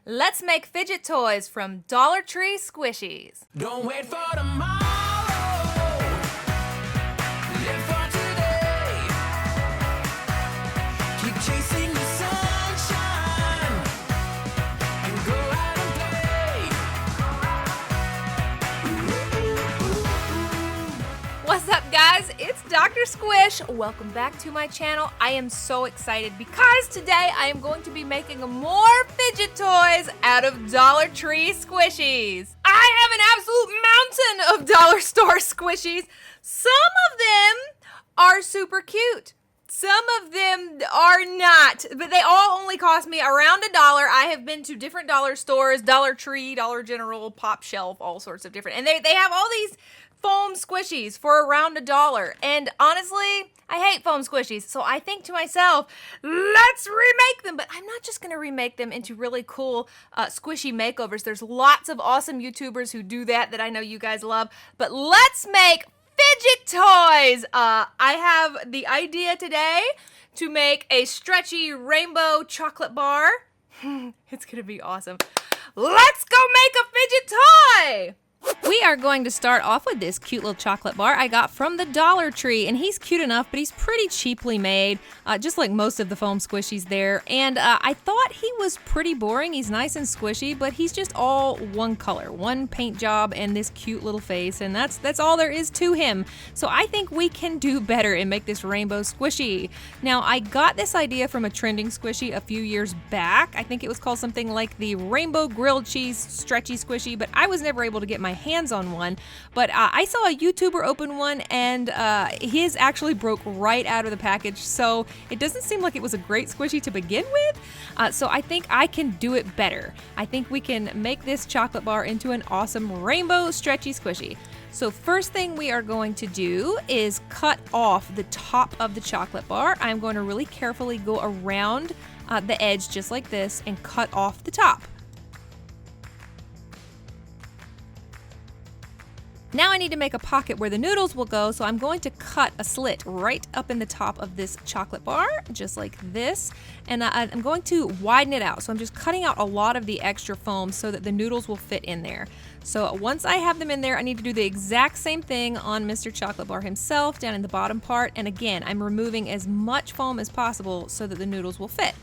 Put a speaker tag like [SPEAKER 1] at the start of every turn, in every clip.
[SPEAKER 1] Let's make fidget toys from Dollar Tree Squishies.
[SPEAKER 2] Don't wait for tomorrow. Live for today. Keep chasing the sunshine and go out and play.
[SPEAKER 1] What's up, guys? It's Doctor Squish. Welcome back to my channel. I am so excited because today I am going to be making more fidget toys out of Dollar Tree Squishies. I have an absolute mountain of dollar store squishies. Some of them are super cute. Some of them are not, but they all only cost me around $1. I have been to different dollar stores, Dollar Tree, Dollar General, Pop Shelf, all sorts of different, and they have all these foam squishies for around $1. And honestly, I hate foam squishies. So I think to myself, let's remake them. But I'm not just going to remake them into really cool squishy makeovers. There's lots of awesome YouTubers who do that I know you guys love. But let's make fidget toys. I have the idea today to make a stretchy rainbow chocolate bar. It's going to be awesome. Let's go make a fidget toy. We are going to start off with this cute little chocolate bar I got from the Dollar Tree, and he's cute enough, but he's pretty cheaply made, just like most of the foam squishies there. And I thought he was pretty boring. He's nice and squishy, but he's just all one color, one paint job, and this cute little face, and that's all there is to him. So I think we can do better and make this rainbow squishy. Now, I got this idea from a trending squishy a few years back. I think it was called something like the Rainbow Grilled Cheese Stretchy Squishy, but I was never able to get my hands on one. But I saw a YouTuber open one, and his actually broke right out of the package, so it doesn't seem like it was a great squishy to begin with. So I think I can do it better. I think we can make this chocolate bar into an awesome rainbow stretchy squishy. So first thing we are going to do is cut off the top of the chocolate bar. I'm going to really carefully go around the edge just like this and cut off the top. Now I need to make a pocket where the noodles will go, so I'm going to cut a slit right up in the top of this chocolate bar, just like this. And I'm going to widen it out, so I'm just cutting out a lot of the extra foam so that the noodles will fit in there. So once I have them in there, I need to do the exact same thing on Mr. Chocolate Bar himself down in the bottom part. And again, I'm removing as much foam as possible so that the noodles will fit.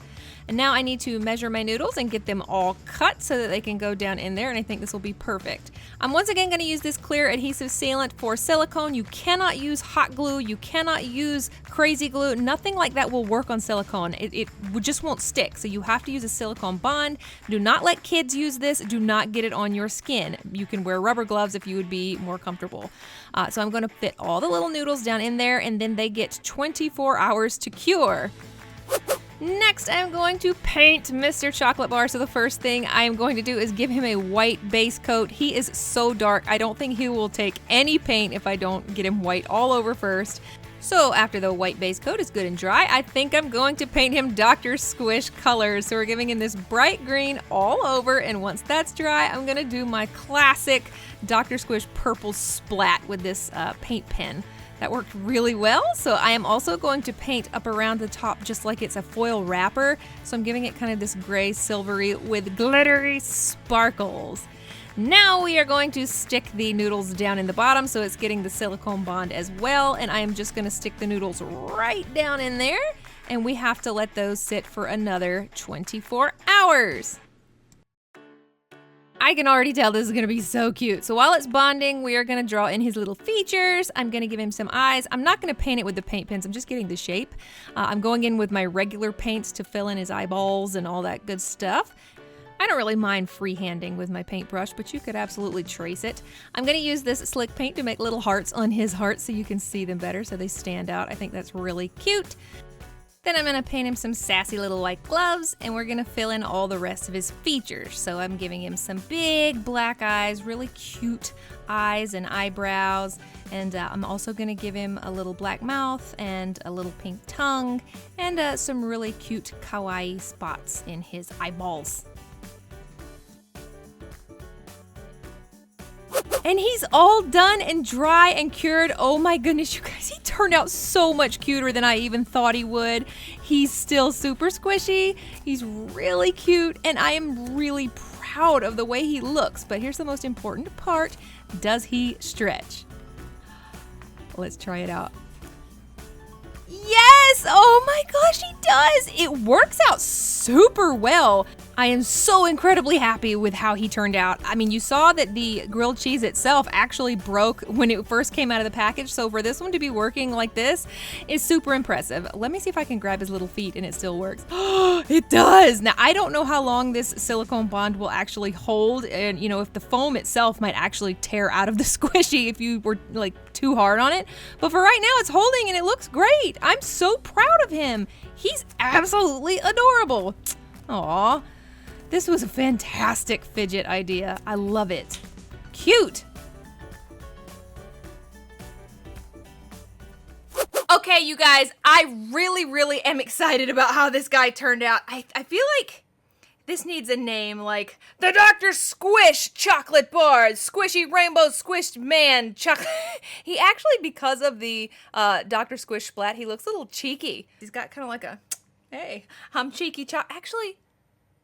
[SPEAKER 1] And now I need to measure my noodles and get them all cut so that they can go down in there, and I think this will be perfect. I'm once again going to use this clear adhesive sealant for silicone. You cannot use hot glue, you cannot use crazy glue, nothing like that will work on silicone. It just won't stick, so you have to use a silicone bond. Do not let kids use this, do not get it on your skin. You can wear rubber gloves if you would be more comfortable. So I'm going to fit all the little noodles down in there, and then they get 24 hours to cure. Next, I'm going to paint Mr. Chocolate Bar. So the first thing I am going to do is give him a white base coat. He is so dark, I don't think he will take any paint if I don't get him white all over first. So after the white base coat is good and dry, I think I'm going to paint him Doctor Squish colors. So we're giving him this bright green all over, and once that's dry, I'm gonna do my classic Doctor Squish purple splat with this paint pen. That worked really well. So I am also going to paint up around the top just like it's a foil wrapper. So I'm giving it kind of this gray silvery with glittery sparkles. Now we are going to stick the noodles down in the bottom so it's getting the silicone bond as well. And I am just going to stick the noodles right down in there. And we have to let those sit for another 24 hours. I can already tell this is going to be so cute. So while it's bonding, we are going to draw in his little features. I'm going to give him some eyes. I'm not going to paint it with the paint pens. I'm just getting the shape. I'm going in with my regular paints to fill in his eyeballs and all that good stuff. I don't really mind freehanding with my paintbrush, but you could absolutely trace it. I'm going to use this slick paint to make little hearts on his heart so you can see them better so they stand out. I think that's really cute. Then I'm going to paint him some sassy little white gloves, and we're going to fill in all the rest of his features. So I'm giving him some big black eyes, really cute eyes and eyebrows, and I'm also going to give him a little black mouth and a little pink tongue, and some really cute kawaii spots in his eyeballs. And he's all done and dry and cured. Oh my goodness, you guys, he turned out so much cuter than I even thought he would. He's still super squishy. He's really cute, and I am really proud of the way he looks. But here's the most important part. Does he stretch? Let's try it out. Yes! Oh my gosh, he does! It works out super well. I am so incredibly happy with how he turned out. I mean, you saw that the grilled cheese itself actually broke when it first came out of the package, so for this one to be working like this is super impressive. Let me see if I can grab his little feet and it still works. It does! Now, I don't know how long this silicone bond will actually hold, and you know, if the foam itself might actually tear out of the squishy if you were like too hard on it, but for right now it's holding and it looks great. I'm so proud of him. He's absolutely adorable. Aww. This was a fantastic fidget idea. I love it. Cute. Okay, you guys, I really am excited about how this guy turned out. I feel like this needs a name, like the Doctor Squish chocolate bars, squishy rainbow squished man chocolate. He actually, because of the Doctor Squish splat, he looks a little cheeky. He's got kind of like a, hey, I'm cheeky actually,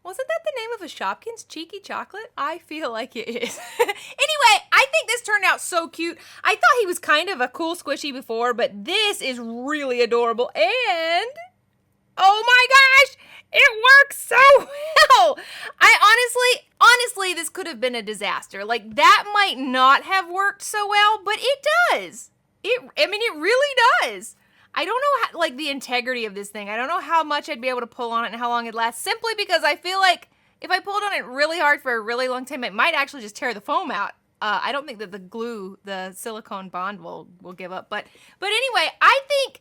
[SPEAKER 1] wasn't that the name of a Shopkins? Cheeky chocolate? I feel like it is. Anyway, I think this turned out so cute. I thought he was kind of a cool squishy before, but this is really adorable. And, oh my gosh, it works so well. I honestly, this could have been a disaster. Like, that might not have worked so well, but it does. I mean, it really does. I don't know how, like, the integrity of this thing. I don't know how much I'd be able to pull on it and how long it'd last, simply because I feel like if I pulled on it really hard for a really long time, it might actually just tear the foam out. I don't think that the glue, the silicone bond will give up. But anyway, I think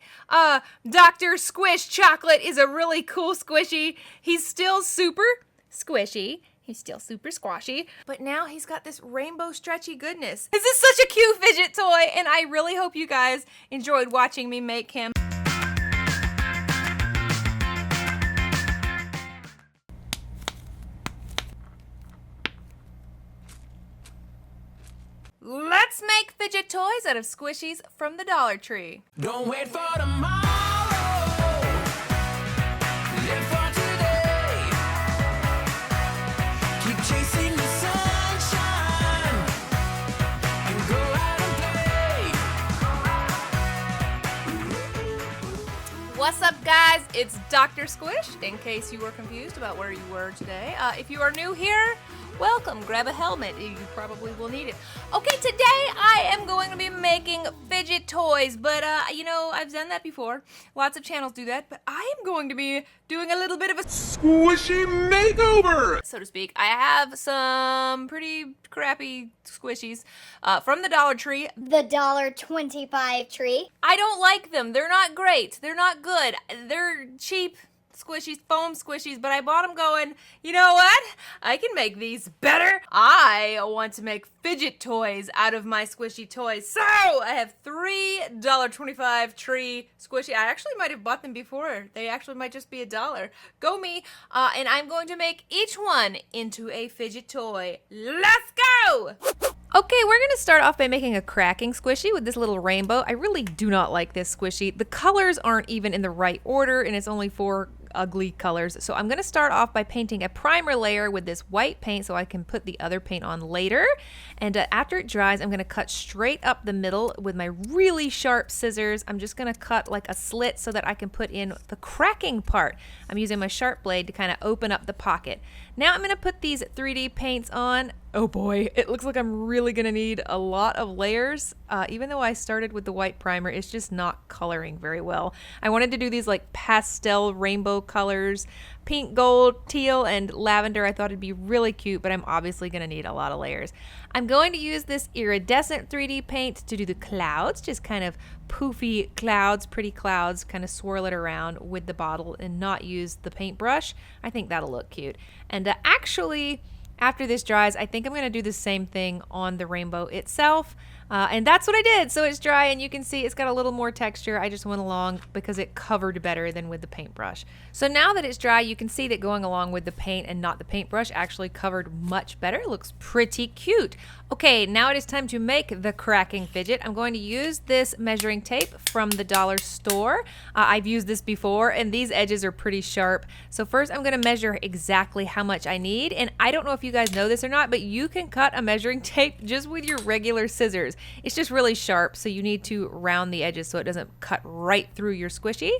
[SPEAKER 1] Doctor Squish chocolate is a really cool squishy. He's still super squishy. He's still super squashy, but now he's got this rainbow stretchy goodness. This is such a cute fidget toy, and I really hope you guys enjoyed watching me make him. Let's make fidget toys out of squishies from the Dollar Tree.
[SPEAKER 2] Don't wait for tomorrow. Live for today. Keep chasing the sunshine and go out and play.
[SPEAKER 1] What's up, guys? It's Dr. Squish, in case you were confused about where you were today. If you are new here, welcome. Grab a helmet. You probably will need it. Okay, today I am going to be making fidget toys, but you know, I've done that before. Lots of channels do that, but I am going to be doing a little bit of a
[SPEAKER 3] Squishy makeover,
[SPEAKER 1] so to speak. I have some pretty crappy squishies from the Dollar Tree.
[SPEAKER 4] The $1.25 tree.
[SPEAKER 1] I don't like them. They're not great. They're not good. They're cheap squishies, foam squishies, but I bought them going, you know what? I can make these better. I want to make fidget toys out of my squishy toys. So I have three $1.25 tree squishy. I actually might have bought them before. They actually might just be $1. Go me. And I'm going to make each one into a fidget toy. Let's go! Okay, we're going to start off by making a cracking squishy with this little rainbow. I really do not like this squishy. The colors aren't even in the right order, and it's only 4 ugly colors. So I'm going to start off by painting a primer layer with this white paint so I can put the other paint on later. And after it dries, I'm going to cut straight up the middle with my really sharp scissors. I'm just going to cut like a slit so that I can put in the cracking part. I'm using my sharp blade to kind of open up the pocket. Now I'm going to put these 3D paints on. Oh boy, it looks like I'm really going to need a lot of layers. Even though I started with the white primer, it's just not coloring very well. I wanted to do these like pastel rainbow colors, pink, gold, teal, and lavender. I thought it'd be really cute, but I'm obviously going to need a lot of layers. I'm going to use this iridescent 3D paint to do the clouds, just kind of poofy clouds, pretty clouds, kind of swirl it around with the bottle and not use the paintbrush. I think that'll look cute. And actually, after this dries, I think I'm going to do the same thing on the rainbow itself. And that's what I did. So it's dry and you can see it's got a little more texture. I just went along because it covered better than with the paintbrush. So now that it's dry, you can see that going along with the paint and not the paintbrush actually covered much better. It looks pretty cute. Okay, now it is time to make the cracking fidget. I'm going to use this measuring tape from the dollar store. I've used this before and these edges are pretty sharp. So first I'm going to measure exactly how much I need. And I don't know if you guys know this or not, but you can cut a measuring tape just with your regular scissors. It's just really sharp, so you need to round the edges so it doesn't cut right through your squishy.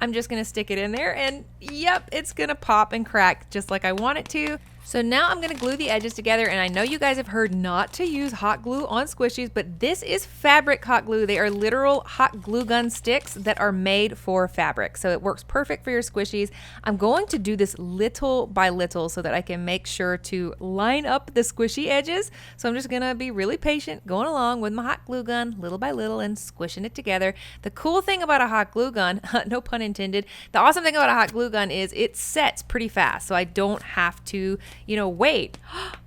[SPEAKER 1] I'm just going to stick it in there and yep, it's going to pop and crack just like I want it to. So now I'm going to glue the edges together, and I know you guys have heard not to use hot glue on squishies, but this is fabric hot glue. They are literal hot glue gun sticks that are made for fabric, so it works perfect for your squishies. I'm going to do this little by little so that I can make sure to line up the squishy edges. So I'm just going to be really patient, going along with my hot glue gun little by little and squishing it together. The cool thing about a hot glue gun, no pun intended, the awesome thing about a hot glue gun is it sets pretty fast, so I don't have to wait.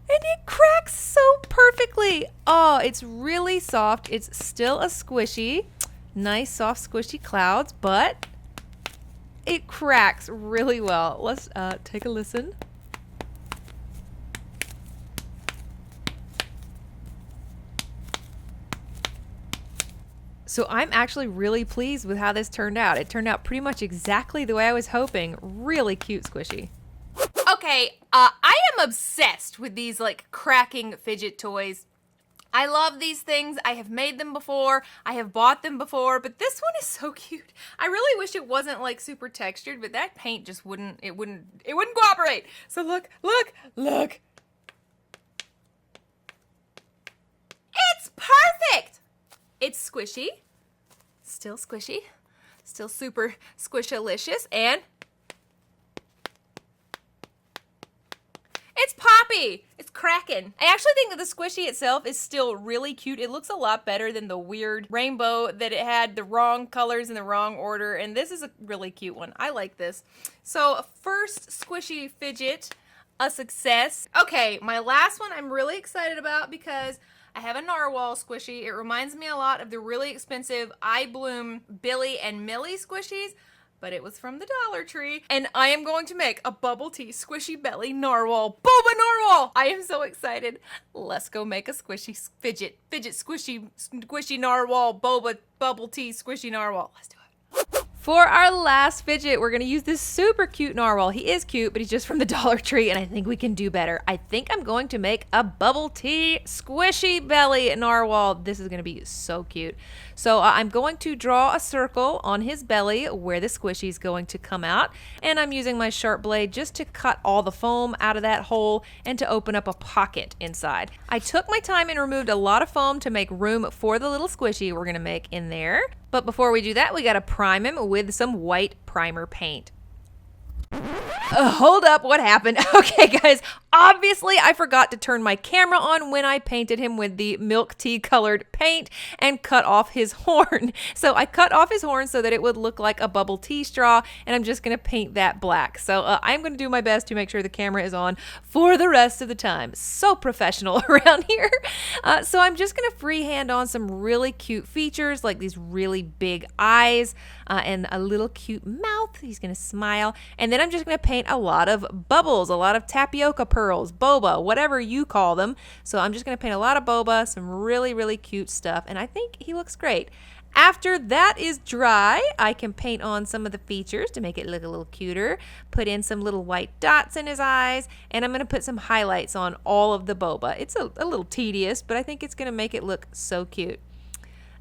[SPEAKER 1] And it cracks so perfectly. Oh, it's really soft. It's still a squishy. Nice, soft, squishy clouds, but it cracks really well. Let's take a listen. So I'm actually really pleased with how this turned out. It turned out pretty much exactly the way I was hoping. Really cute squishy. Okay, I am obsessed with these like cracking fidget toys. I love these things. I have made them before. I have bought them before, but this one is so cute. I really wish it wasn't like super textured, but that paint just wouldn't cooperate. So look. It's perfect. It's squishy, still super squishalicious, and it's poppy. It's cracking. I actually think that the squishy itself is still really cute. It looks a lot better than the weird rainbow that it had the wrong colors in the wrong order. And this is a really cute one. I like this. So first squishy fidget, a success. Okay, my last one I'm really excited about because I have a Narwhal squishy. It reminds me a lot of the really expensive I Bloom Billy and Millie squishies, but it was from the Dollar Tree. And I am going to make a bubble tea squishy belly narwhal. Boba narwhal! I am so excited. Let's go make a squishy fidget squishy narwhal, boba bubble tea squishy narwhal. Let's do it. For our last fidget, we're going to use this super cute narwhal. He is cute, but he's just from the Dollar Tree, and I think we can do better. I think I'm going to make a bubble tea squishy belly narwhal. This is going to be so cute. So I'm going to draw a circle on his belly where the squishy is going to come out, and I'm using my sharp blade just to cut all the foam out of that hole and to open up a pocket inside. I took my time and removed a lot of foam to make room for the little squishy we're going to make in there. But before we do that, we got to prime him with some white primer paint. Hold up, what happened? Okay, guys, obviously I forgot to turn my camera on when I painted him with the milk tea colored paint and cut off his horn. So I cut off his horn so that it would look like a bubble tea straw, and I'm just going to paint that black. So I'm going to do my best to make sure the camera is on for the rest of the time. So professional around here. So I'm just going to freehand on some really cute features like these really big eyes and a little cute mouth. He's going to smile. And then I'm just going to paint a lot of bubbles, a lot of tapioca pearls, boba, whatever you call them. So I'm just going to paint a lot of boba, some really, really cute stuff. And I think he looks great. After that is dry, I can paint on some of the features to make it look a little cuter, put in some little white dots in his eyes, and I'm going to put some highlights on all of the boba. It's a little tedious, but I think it's going to make it look so cute.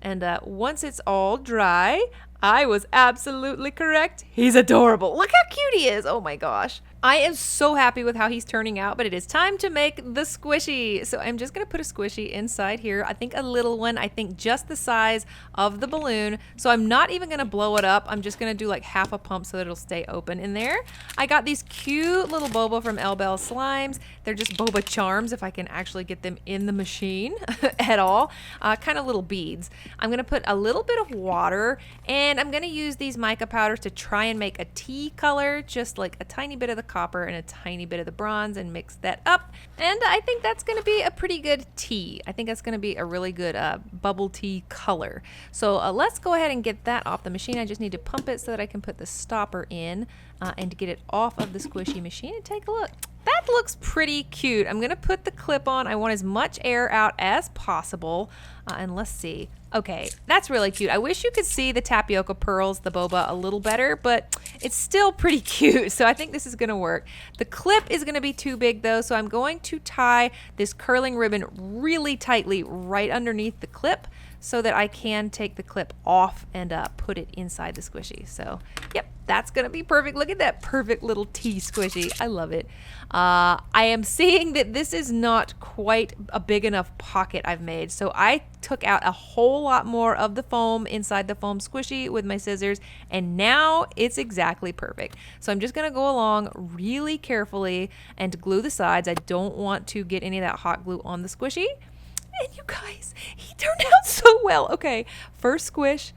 [SPEAKER 1] And once it's all dry, I was absolutely correct. He's adorable. Look how cute he is. Oh my gosh. I am so happy with how he's turning out, but it is time to make the squishy. So I'm just going to put a squishy inside here. I think a little one, I think just the size of the balloon. So I'm not even going to blow it up. I'm just going to do like half a pump so that it'll stay open in there. I got these cute little boba from El Bell Slimes. They're just boba charms if I can actually get them in the machine at all. Kind of little beads. I'm going to put a little bit of water and And I'm gonna use these mica powders to try and make a tea color, just like a tiny bit of the copper and a tiny bit of the bronze, and mix that up. And I think that's gonna be a pretty good tea. I think that's gonna be a really good bubble tea color. So let's go ahead and get that off the machine. I just need to pump it so that I can put the stopper in and to get it off of the squishy machine. And take a look. That looks pretty cute. I'm gonna put the clip on. I want as much air out as possible. And let's see. Okay, that's really cute. I wish you could see the tapioca pearls, the boba, a little better, but it's still pretty cute. So I think this is gonna work. The clip is gonna be too big though, so I'm going to tie this curling ribbon really tightly right underneath the clip so that I can take the clip off and put it inside the squishy. So, yep, that's gonna be perfect. Look at that perfect little tea squishy. I love it. I am seeing that this is not quite a big enough pocket I've made, so I took out a whole lot more of the foam inside the foam squishy with my scissors, and now it's exactly perfect. So I'm just gonna go along really carefully and glue the sides. I don't want to get any of that hot glue on the squishy. And you guys, he turned out so well. Okay, first squish.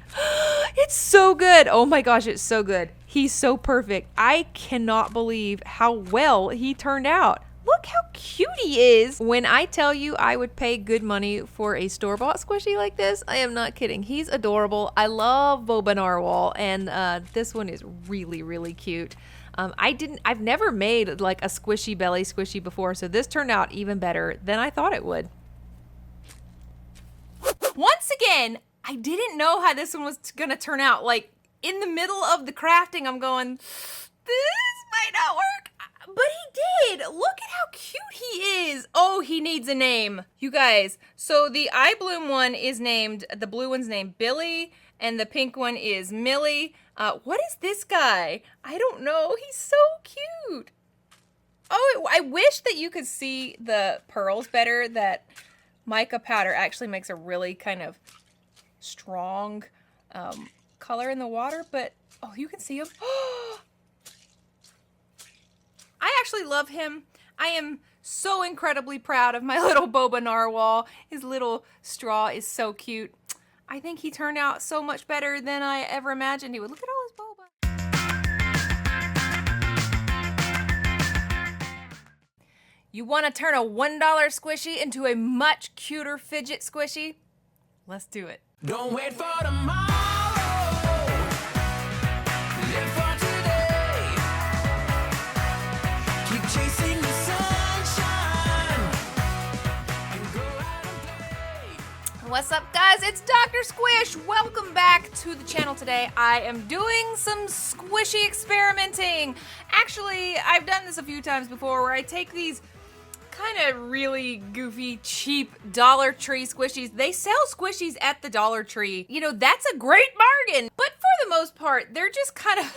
[SPEAKER 1] It's so good. Oh my gosh, it's so good. He's so perfect. I cannot believe how well he turned out. Look how cute he is. When I tell you I would pay good money for a store-bought squishy like this, I am not kidding. He's adorable. I love Boba Narwhal, and this one is really, really cute. I've never made like a squishy belly squishy before, so this turned out even better than I thought it would. Once again, I didn't know how this one was gonna turn out. Like, in the middle of the crafting, I'm going, this might not work. But he did. Look at how cute he is. Oh, he needs a name. You guys, so the eye bloom one is named, the blue one's named Billy, and the pink one is Millie. What is this guy? I don't know. He's so cute. Oh, I wish that you could see the pearls better. That mica powder actually makes a really kind of strong color in the water, but oh, you can see him. I actually love him. I am so incredibly proud of my little Boba Narwhal. His little straw is so cute. I think he turned out so much better than I ever imagined he would. Look at all his Boba. You want to turn a $1 squishy into a much cuter fidget squishy? Let's do it.
[SPEAKER 2] Don't wait for tomorrow. Live for today. Keep chasing the sunshine and go out and play.
[SPEAKER 1] What's up, guys? It's Doctor Squish. Welcome back to the channel today. I am doing some squishy experimenting. Actually, I've done this a few times before where I take these kind of really goofy, cheap Dollar Tree squishies. They sell squishies at the Dollar Tree. You know, that's a great bargain. But for the most part, they're just kind of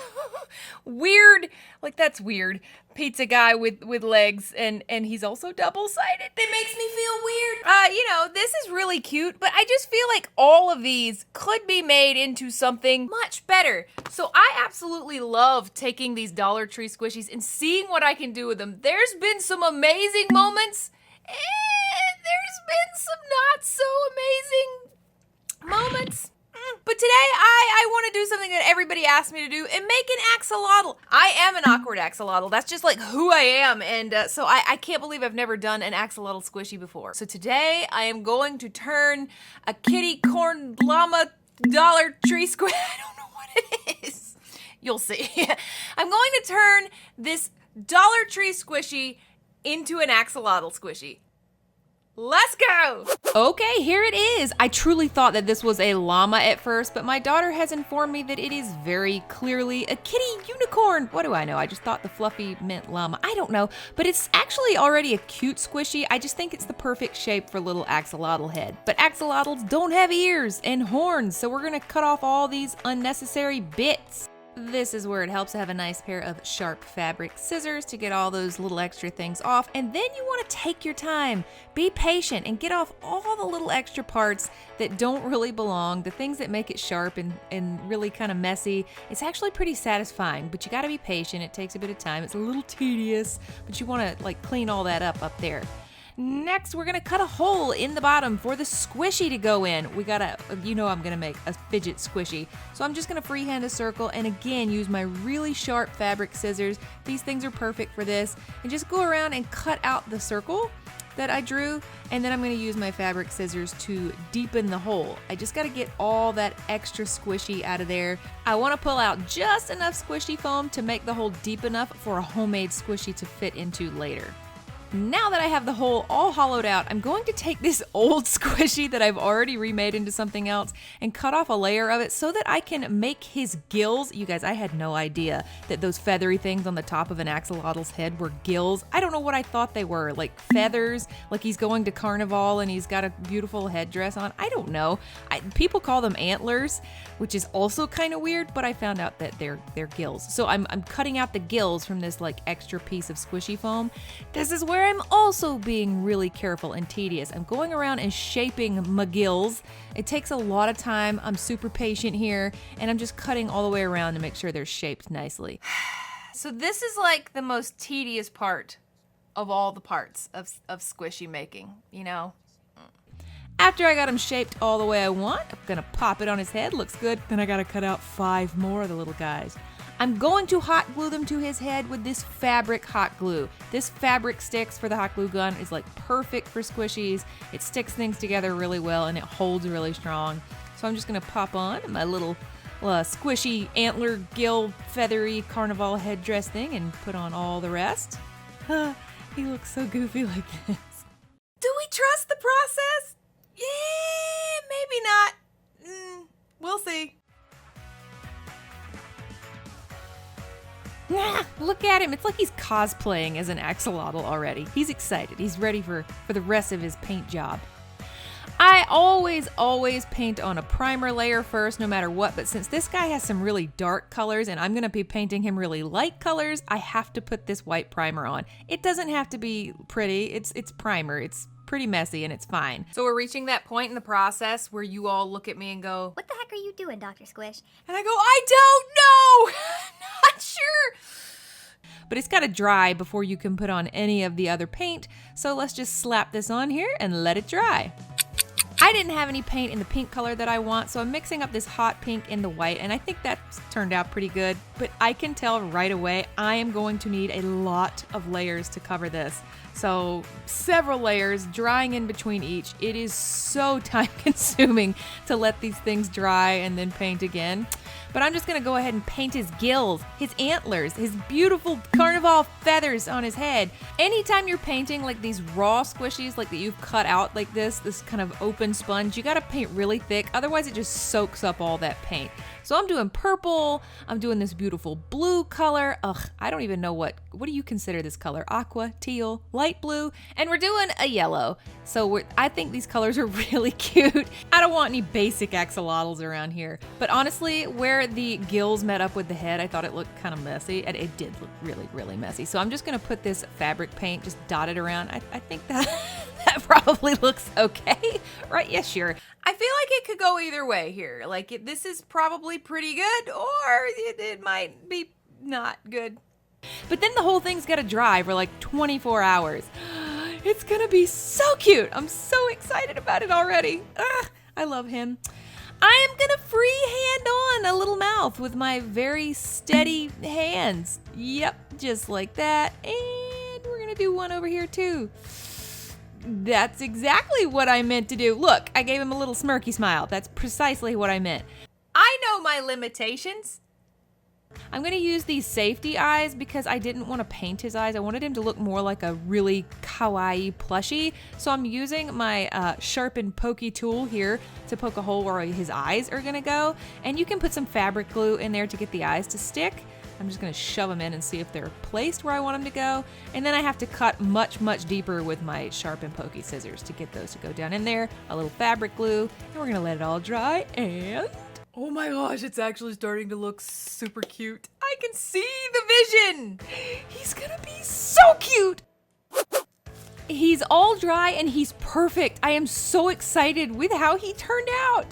[SPEAKER 1] weird. Like, that's weird. Pizza guy with legs, and he's also double-sided. That makes me feel weird. You know, this is really cute, but I just feel like all of these could be made into something much better. So I absolutely love taking these Dollar Tree squishies and seeing what I can do with them. There's been some amazing moments, and there's been some not so amazing moments. But today, I want to do something that everybody asked me to do and make an axolotl. I am an awkward axolotl. That's just like who I am. And so I can't believe I've never done an axolotl squishy before. So today, I am going to turn a kitty corn llama Dollar Tree squish. I don't know what it is. You'll see. I'm going to turn this Dollar Tree squishy into an axolotl squishy. Let's go! Okay, here it is. I truly thought that this was a llama at first, but my daughter has informed me that it is very clearly a kitty unicorn. What do I know? I just thought the fluffy meant llama. I don't know, but it's actually already a cute squishy. I just think it's the perfect shape for little axolotl head. But axolotls don't have ears and horns, so we're gonna cut off all these unnecessary bits. This is where it helps to have a nice pair of sharp fabric scissors to get all those little extra things off. And then you want to take your time, be patient, and get off all the little extra parts that don't really belong, the things that make it sharp and really kind of messy. It's actually pretty satisfying, but you got to be patient. It takes a bit of time. It's a little tedious, but you want to like clean all that up there. Next, we're gonna cut a hole in the bottom for the squishy to go in. We gotta, I'm gonna make a fidget squishy. So I'm just gonna freehand a circle and again, use my really sharp fabric scissors. These things are perfect for this. And just go around and cut out the circle that I drew. And then I'm gonna use my fabric scissors to deepen the hole. I just gotta get all that extra squishy out of there. I wanna pull out just enough squishy foam to make the hole deep enough for a homemade squishy to fit into later. Now that I have the hole all hollowed out, I'm going to take this old squishy that I've already remade into something else and cut off a layer of it so that I can make his gills. You guys, I had no idea that those feathery things on the top of an axolotl's head were gills. I don't know what I thought they were, like feathers, like he's going to carnival and he's got a beautiful headdress on. I don't know. People call them antlers, which is also kind of weird, but I found out that they're gills. So I'm cutting out the gills from this like extra piece of squishy foam. This is where I'm also being really careful and tedious. I'm going around and shaping my gills. It takes a lot of time. I'm super patient here, and I'm just cutting all the way around to make sure they're shaped nicely. So this is like the most tedious part of all the parts of squishy making, you know? After I got him shaped all the way I want, I'm gonna pop it on his head, looks good. Then I gotta cut out 5 more of the little guys. I'm going to hot glue them to his head with this fabric hot glue. This fabric sticks for the hot glue gun is like perfect for squishies. It sticks things together really well and it holds really strong. So I'm just gonna pop on my little squishy antler gill feathery carnival headdress thing and put on all the rest. He looks so goofy like this. Do we trust the process? Yeah, maybe not. We'll see. Look at him. It's like he's cosplaying as an axolotl already. He's excited. He's ready for the rest of his paint job. I always paint on a primer layer first, no matter what, but since this guy has some really dark colors and I'm gonna be painting him really light colors, I have to put this white primer on. It doesn't have to be pretty. It's primer. It's pretty messy and it's fine. So we're reaching that point in the process where you all look at me and go,
[SPEAKER 4] What the heck are you doing, Dr. Squish?
[SPEAKER 1] and I go, I don't know! Not sure! But it's gotta dry before you can put on any of the other paint, so let's just slap this on here and let it dry. I didn't have any paint in the pink color that I want, so I'm mixing up this hot pink in the white, and I think that's turned out pretty good, but I can tell right away I am going to need a lot of layers to cover this. So several layers, drying in between each. It is so time consuming to let these things dry and then paint again. But I'm just gonna go ahead and paint his gills, his antlers, his beautiful carnival feathers on his head. Anytime you're painting like these raw squishies like that you've cut out like this kind of open sponge, you gotta paint really thick, otherwise it just soaks up all that paint. So I'm doing purple, I'm doing this beautiful blue color. Ugh, I don't even know what do you consider this color? Aqua, teal, light blue, and we're doing a yellow. So I think these colors are really cute. I don't want any basic axolotls around here. But honestly, where the gills met up with the head, I thought it looked kind of messy, and it did look really, really messy. So I'm just gonna put this fabric paint just dotted around. I think that that probably looks okay, right? Yeah, sure. I feel like it could go either way here. Like this is probably pretty good, or it might be not good. But then the whole thing's gotta dry for like 24 hours. It's gonna be so cute. I'm so excited about it already. I love him. I am gonna freehand on a little mouth with my very steady hands. Yep, just like that. And we're gonna do one over here too. That's exactly what I meant to do. Look, I gave him a little smirky smile. That's precisely what I meant. I know my limitations. I'm gonna use these safety eyes because I didn't want to paint his eyes. I wanted him to look more like a really kawaii plushie. So I'm using my sharp and pokey tool here to poke a hole where his eyes are gonna go. And you can put some fabric glue in there to get the eyes to stick. I'm just gonna shove them in and see if they're placed where I want them to go. And then I have to cut much, much deeper with my sharp and pokey scissors to get those to go down in there. A little fabric glue, and we're gonna let it all dry, and oh my gosh, it's actually starting to look super cute. I can see the vision. He's gonna be so cute. He's all dry and he's perfect. I am so excited with how he turned out.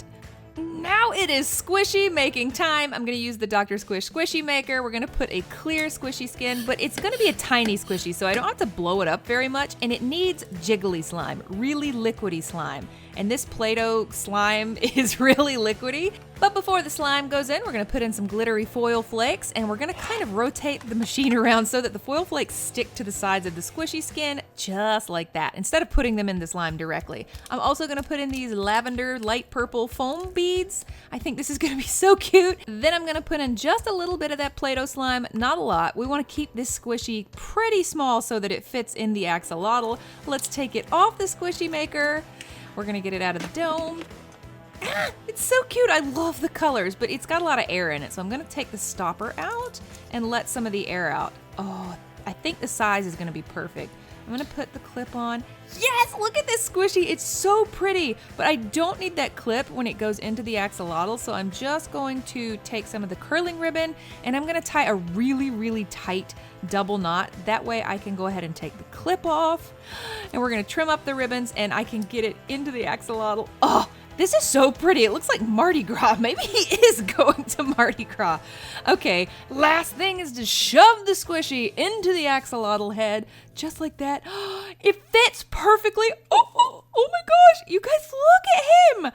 [SPEAKER 1] Now it is squishy making time. I'm gonna use the Doctor Squish squishy maker. We're gonna put a clear squishy skin, but it's gonna be a tiny squishy, so I don't have to blow it up very much, and it needs jiggly slime, really liquidy slime. And this Play-Doh slime is really liquidy. But before the slime goes in, we're gonna put in some glittery foil flakes, and we're gonna kind of rotate the machine around so that the foil flakes stick to the sides of the squishy skin, just like that, instead of putting them in the slime directly. I'm also gonna put in these lavender light purple foam beads. I think this is gonna be so cute. Then I'm gonna put in just a little bit of that Play-Doh slime, not a lot. We wanna keep this squishy pretty small so that it fits in the axolotl. Let's take it off the squishy maker. We're gonna get it out of the dome. It's so cute. I love the colors, but it's got a lot of air in it. So I'm gonna take the stopper out and let some of the air out. Oh, I think the size is gonna be perfect. I'm gonna put the clip on. Yes, look at this squishy. It's so pretty, but I don't need that clip when it goes into the axolotl. So I'm just going to take some of the curling ribbon and I'm gonna tie a really, really tight double knot. That way I can go ahead and take the clip off and we're gonna trim up the ribbons and I can get it into the axolotl. Oh, this is so pretty. It looks like Mardi Gras. Maybe he is going to Mardi Gras. Okay, last thing is to shove the squishy into the axolotl head, just like that. It fits perfectly. Oh my gosh, you guys look at him.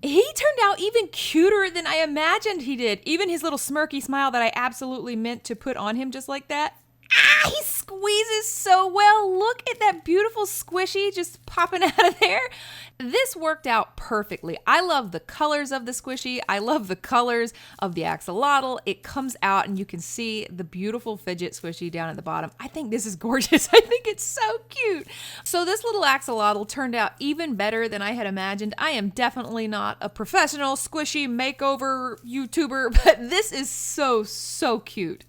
[SPEAKER 1] He turned out even cuter than I imagined he did. Even his little smirky smile that I absolutely meant to put on him just like that. Ah, he squeezes so well. Look at that beautiful squishy just popping out of there. This worked out perfectly. I love the colors of the squishy. I love the colors of the axolotl. It comes out and you can see the beautiful fidget squishy down at the bottom. I think this is gorgeous. I think it's so cute. So this little axolotl turned out even better than I had imagined. I am definitely not a professional squishy makeover YouTuber, but this is so cute.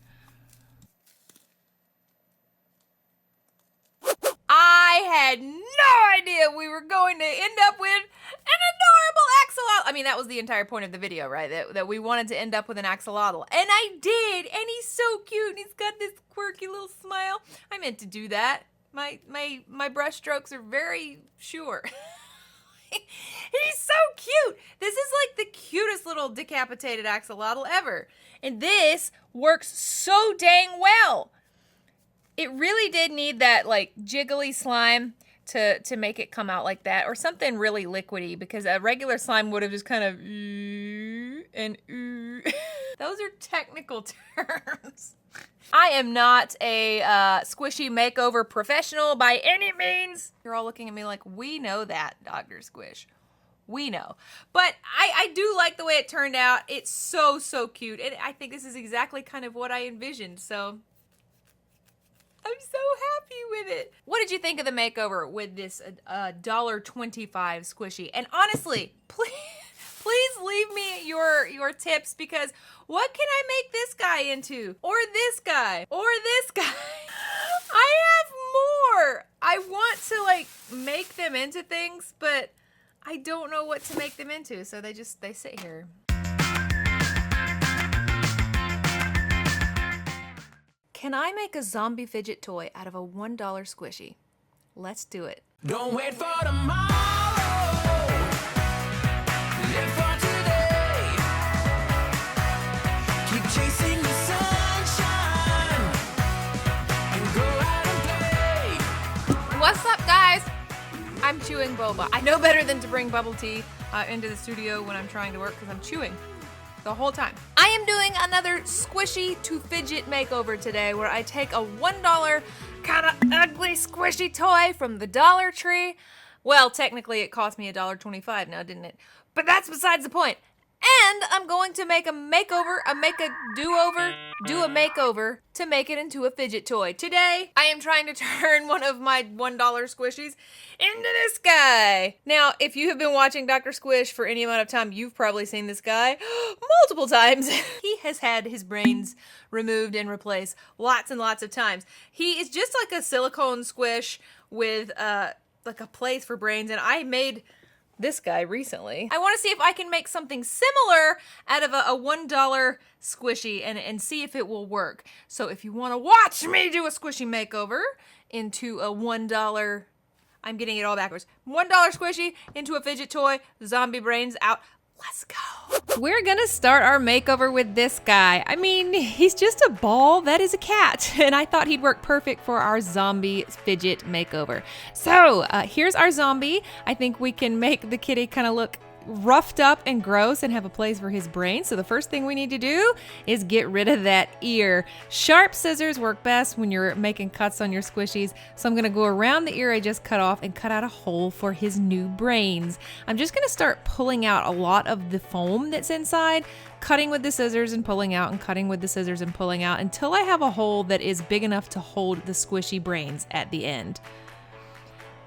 [SPEAKER 1] I had no idea we were going to end up with an adorable axolotl. I mean, that was the entire point of the video, right? That we wanted to end up with an axolotl. And I did. And he's so cute. And he's got this quirky little smile. I meant to do that. My brush strokes are very sure. He's so cute. This is like the cutest little decapitated axolotl ever. And this works so dang well. It really did need that like jiggly slime to make it come out like that, or something really liquidy, because a regular slime would have just kind of and Those are technical terms. I am not a squishy makeover professional by any means. You're all looking at me like, we know that, Dr. Squish. We know. But I do like the way it turned out. It's so cute. And I think this is exactly kind of what I envisioned. So I'm so happy with it. What did you think of the makeover with this $1.25 squishy? And honestly, please leave me your tips, because what can I make this guy into? Or this guy? Or this guy? I have more. I want to like make them into things, but I don't know what to make them into. So they sit here. Can I make a zombie fidget toy out of a $1 squishy? Let's do it.
[SPEAKER 2] Don't wait for tomorrow. Live for today. Keep chasing the sunshine and go out and play.
[SPEAKER 1] What's up, guys? I'm chewing boba. I know better than to bring bubble tea into the studio when I'm trying to work, because I'm chewing the whole time. I am doing another squishy to fidget makeover today, where I take a $1 kind of ugly squishy toy from the Dollar Tree. Well, technically it cost me $1.25 now, didn't it? But that's besides the point. And I'm going to make a makeover, do a makeover to make it into a fidget toy. Today, I am trying to turn one of my $1 squishies into this guy. Now, if you have been watching Dr. Squish for any amount of time, you've probably seen this guy multiple times. He has had his brains removed and replaced lots and lots of times. He is just like a silicone squish with like a place for brains, and I made this guy recently. I want to see if I can make something similar out of a $1 squishy and see if it will work. So if you want to watch me do a squishy makeover into a $1, I'm getting it all backwards, $1 squishy into a fidget toy, zombie brains out, Let's go. We're gonna start our makeover with this guy. I mean, he's just a ball that is a cat, and I thought he'd work perfect for our zombie fidget makeover. So here's our zombie. I think we can make the kitty kind of look roughed up and gross and have a place for his brain. So the first thing we need to do is get rid of that ear. Sharp scissors work best when you're making cuts on your squishies. So I'm gonna go around the ear I just cut off and cut out a hole for his new brains. I'm just gonna start pulling out a lot of the foam that's inside, cutting with the scissors and pulling out and cutting with the scissors and pulling out until I have a hole that is big enough to hold the squishy brains at the end.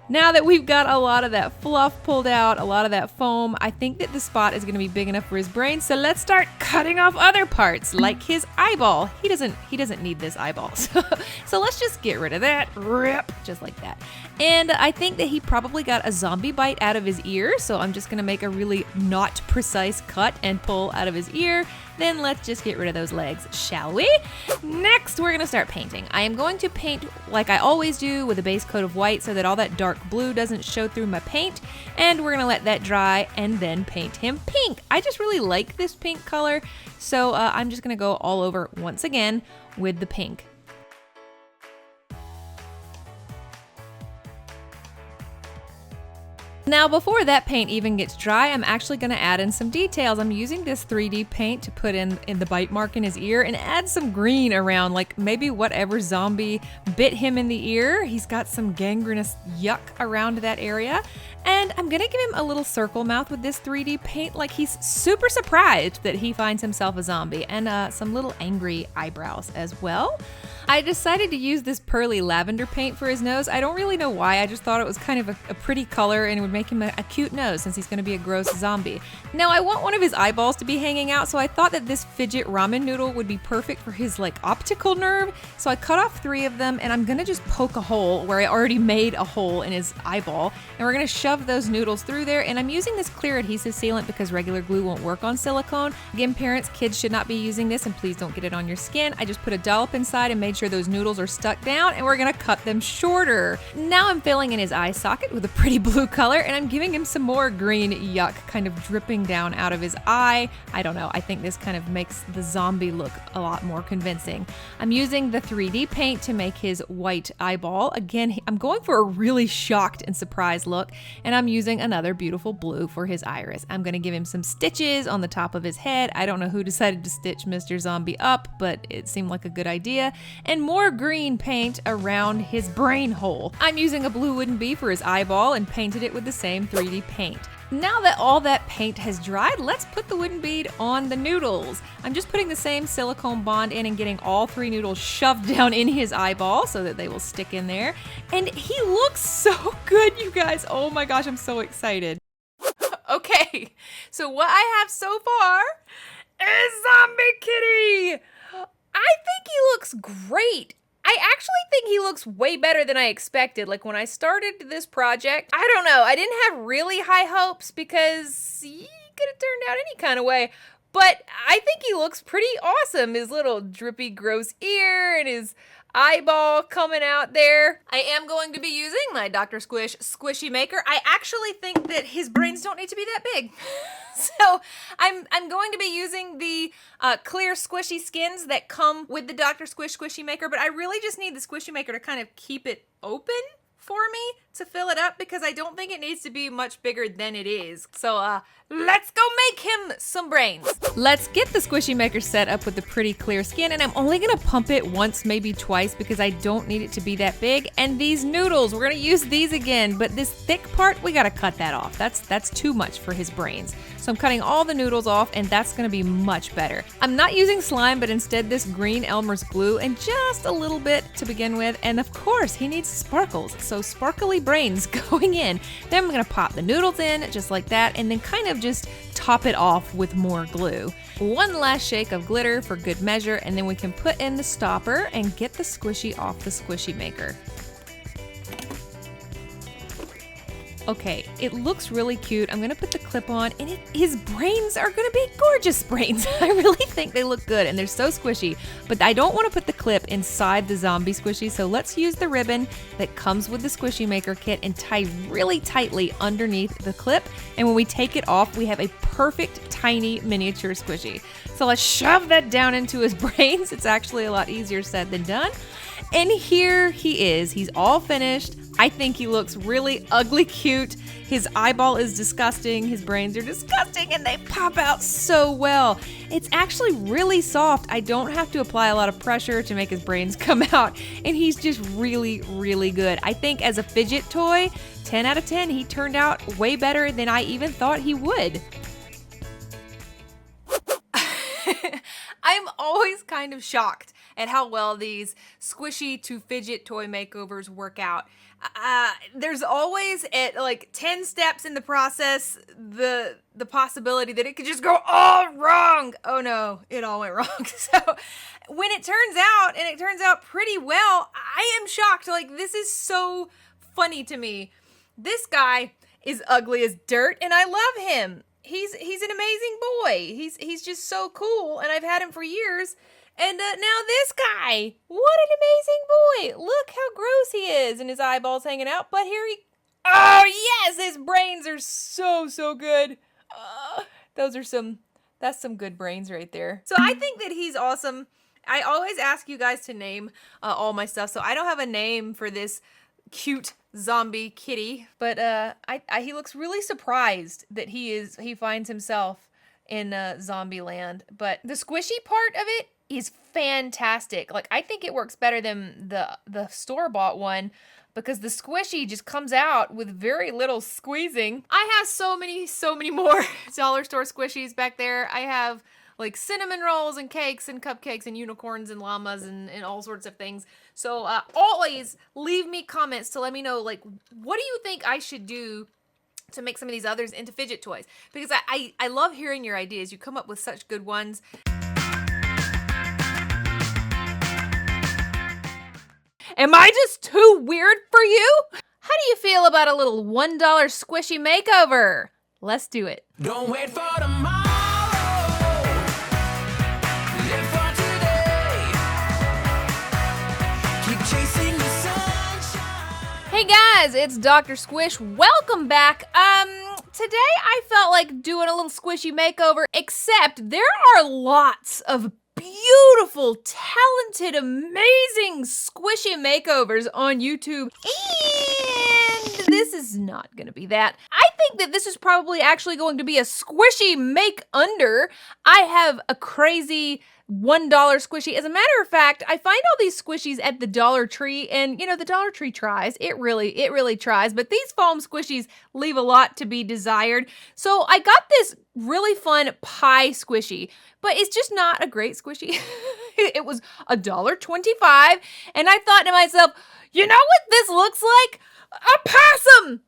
[SPEAKER 1] Now that we've got a lot of that fluff pulled out, a lot of that foam, I think that the spot is going to be big enough for his brain. So let's start cutting off other parts, like his eyeball. He doesn't need this eyeball. So let's just get rid of that. Rip, just like that. And I think that he probably got a zombie bite out of his ear. So I'm just going to make a really not precise cut and pull out of his ear. Then let's just get rid of those legs, shall we? Next, we're gonna start painting. I am going to paint like I always do with a base coat of white so that all that dark blue doesn't show through my paint. And we're gonna let that dry and then paint him pink. I just really like this pink color. So I'm just gonna go all over once again with the pink. Now before that paint even gets dry, I'm actually going to add in some details. I'm using this 3D paint to put in the bite mark in his ear and add some green around, like maybe whatever zombie bit him in the ear. He's got some gangrenous yuck around that area. And I'm gonna give him a little circle mouth with this 3D paint, like he's super surprised that he finds himself a zombie, and some little angry eyebrows as well. I decided to use this pearly lavender paint for his nose. I don't really know why, I just thought it was kind of a pretty color and it would make him a cute nose since he's gonna be a gross zombie. Now I want one of his eyeballs to be hanging out, so I thought that this fidget ramen noodle would be perfect for his like optical nerve. So I cut off 3 of them and I'm gonna just poke a hole where I already made a hole in his eyeball, and we're gonna shove those noodles through there. And I'm using this clear adhesive sealant because regular glue won't work on silicone. Again, parents, kids should not be using this, and please don't get it on your skin. I just put a dollop inside and made sure those noodles are stuck down, and we're gonna cut them shorter. Now I'm filling in his eye socket with a pretty blue color, and I'm giving him some more green yuck kind of dripping down out of his eye. I don't know, I think this kind of makes the zombie look a lot more convincing. I'm using the 3D paint to make his white eyeball. Again, I'm going for a really shocked and surprised look, and I'm using another beautiful blue for his iris. I'm gonna give him some stitches on the top of his head. I don't know who decided to stitch Mr. Zombie up, but it seemed like a good idea. And more green paint around his brain hole. I'm using a blue wooden bee for his eyeball and painted it with the same 3D paint. Now that all that paint has dried, let's put the wooden bead on the noodles. I'm just putting the same silicone bond in and getting all 3 noodles shoved down in his eyeball so that they will stick in there. And he looks so good, you guys. Oh my gosh, I'm so excited. Okay, so what I have so far is Zombie Kitty. I think he looks great. I actually think he looks way better than I expected. Like when I started this project, I don't know, I didn't have really high hopes because he could have turned out any kind of way. But I think he looks pretty awesome. His little drippy gross ear and his eyeball coming out there. I am going to be using my Doctor Squish Squishy Maker. I actually think that his brains don't need to be that big. So I'm going to be using the clear squishy skins that come with the Doctor Squish Squishy Maker, but I really just need the Squishy Maker to kind of keep it open for me to fill it up because I don't think it needs to be much bigger than it is. So let's go make him some brains. Let's get the Squishy Maker set up with the pretty clear skin, and I'm only gonna pump it once, maybe twice, because I don't need it to be that big. And these noodles, we're gonna use these again, but this thick part, we gotta cut that off. That's too much for his brains. So I'm cutting all the noodles off, and that's gonna be much better. I'm not using slime, but instead this green Elmer's glue and just a little bit to begin with. And of course, he needs sparkles, so sparkly brains going in. Then I'm gonna pop the noodles in just like that, and then kind of just top it off with more glue. One last shake of glitter for good measure, and then we can put in the stopper and get the squishy off the Squishy Maker. Okay, it looks really cute. I'm gonna put the clip on, and his brains are gonna be gorgeous brains. I really think they look good, and they're so squishy, but I don't wanna put the clip inside the zombie squishy, so let's use the ribbon that comes with the Squishy Maker kit and tie really tightly underneath the clip, and when we take it off, we have a perfect tiny miniature squishy. So let's shove that down into his brains. It's actually a lot easier said than done. And here he is. He's all finished. I think he looks really ugly cute. His eyeball is disgusting. His brains are disgusting and they pop out so well. It's actually really soft. I don't have to apply a lot of pressure to make his brains come out. And he's just really, really good. I think as a fidget toy, 10 out of 10, he turned out way better than I even thought he would. I'm always kind of shocked at how well these squishy to fidget toy makeovers work out. There's always at like 10 steps in the process the possibility that it could just go all wrong. Oh no, it all went wrong. So when it turns out, and it turns out pretty well, I am shocked. Like, this is so funny to me. This guy is ugly as dirt and I love him. He's an amazing boy. He's just so cool, and I've had him for years. And now this guy, what an amazing boy. Look how gross he is, and his eyeballs hanging out. But here oh yes, his brains are so good. That's some good brains right there. So I think that he's awesome. I always ask you guys to name all my stuff, so I don't have a name for this cute zombie kitty, but he looks really surprised that he finds himself in zombie land. But the squishy part of it is fantastic. Like, I think it works better than the store-bought one because the squishy just comes out with very little squeezing. I have so many more dollar store squishies back there. I have like cinnamon rolls and cakes and cupcakes and unicorns and llamas and all sorts of things. So always leave me comments to let me know, like, what do you think I should do to make some of these others into fidget toys? Because I love hearing your ideas. You come up with such good ones. Am I just too weird for you? How do you feel about a little $1 squishy makeover? Let's do it.
[SPEAKER 2] Don't wait for tomorrow. Live for today. Keep chasing the sunshine.
[SPEAKER 1] Hey guys, it's Doctor Squish. Welcome back. Today I felt like doing a little squishy makeover, except there are lots of beautiful, talented, amazing squishy makeovers on YouTube, and this is not gonna be that. I think that this is probably actually going to be a squishy make under. I have a crazy $1 squishy. As a matter of fact, I find all these squishies at the Dollar Tree, and you know, the Dollar Tree tries. It really tries, but these foam squishies leave a lot to be desired. So I got this really fun pie squishy, but it's just not a great squishy. It was $1.25, and I thought to myself, you know what this looks like? A possum!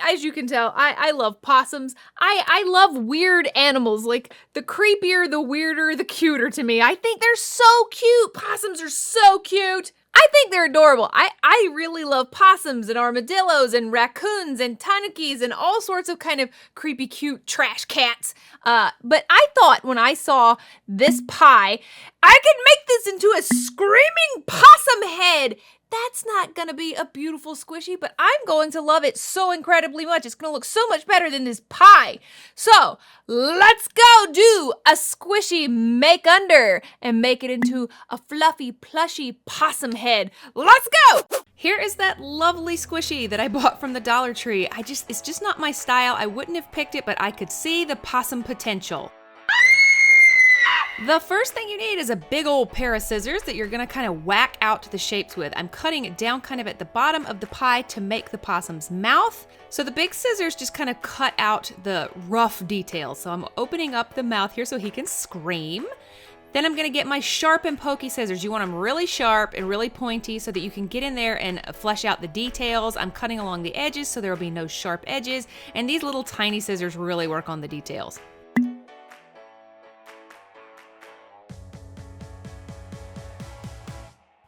[SPEAKER 1] As you can tell, I love possums. I love weird animals. Like, the creepier, the weirder, the cuter to me. I think they're so cute. Possums are so cute. I think they're adorable. I really love possums and armadillos and raccoons and tanukis and all sorts of kind of creepy, cute trash cats. But I thought when I saw this pie, I could make this into a screaming possum head. That's not gonna be a beautiful squishy, but I'm going to love it so incredibly much. It's gonna look so much better than this pie. So let's go do a squishy make under and make it into a fluffy, plushy possum head. Let's go! Here is that lovely squishy that I bought from the Dollar Tree. It's just not my style. I wouldn't have picked it, but I could see the possum potential. The first thing you need is a big old pair of scissors that you're gonna kind of whack out the shapes with. I'm cutting it down kind of at the bottom of the pie to make the possum's mouth. So the big scissors just kind of cut out the rough details. So I'm opening up the mouth here so he can scream. Then I'm gonna get my sharp and pokey scissors. You want them really sharp and really pointy so that you can get in there and flesh out the details. I'm cutting along the edges so there will be no sharp edges. And these little tiny scissors really work on the details.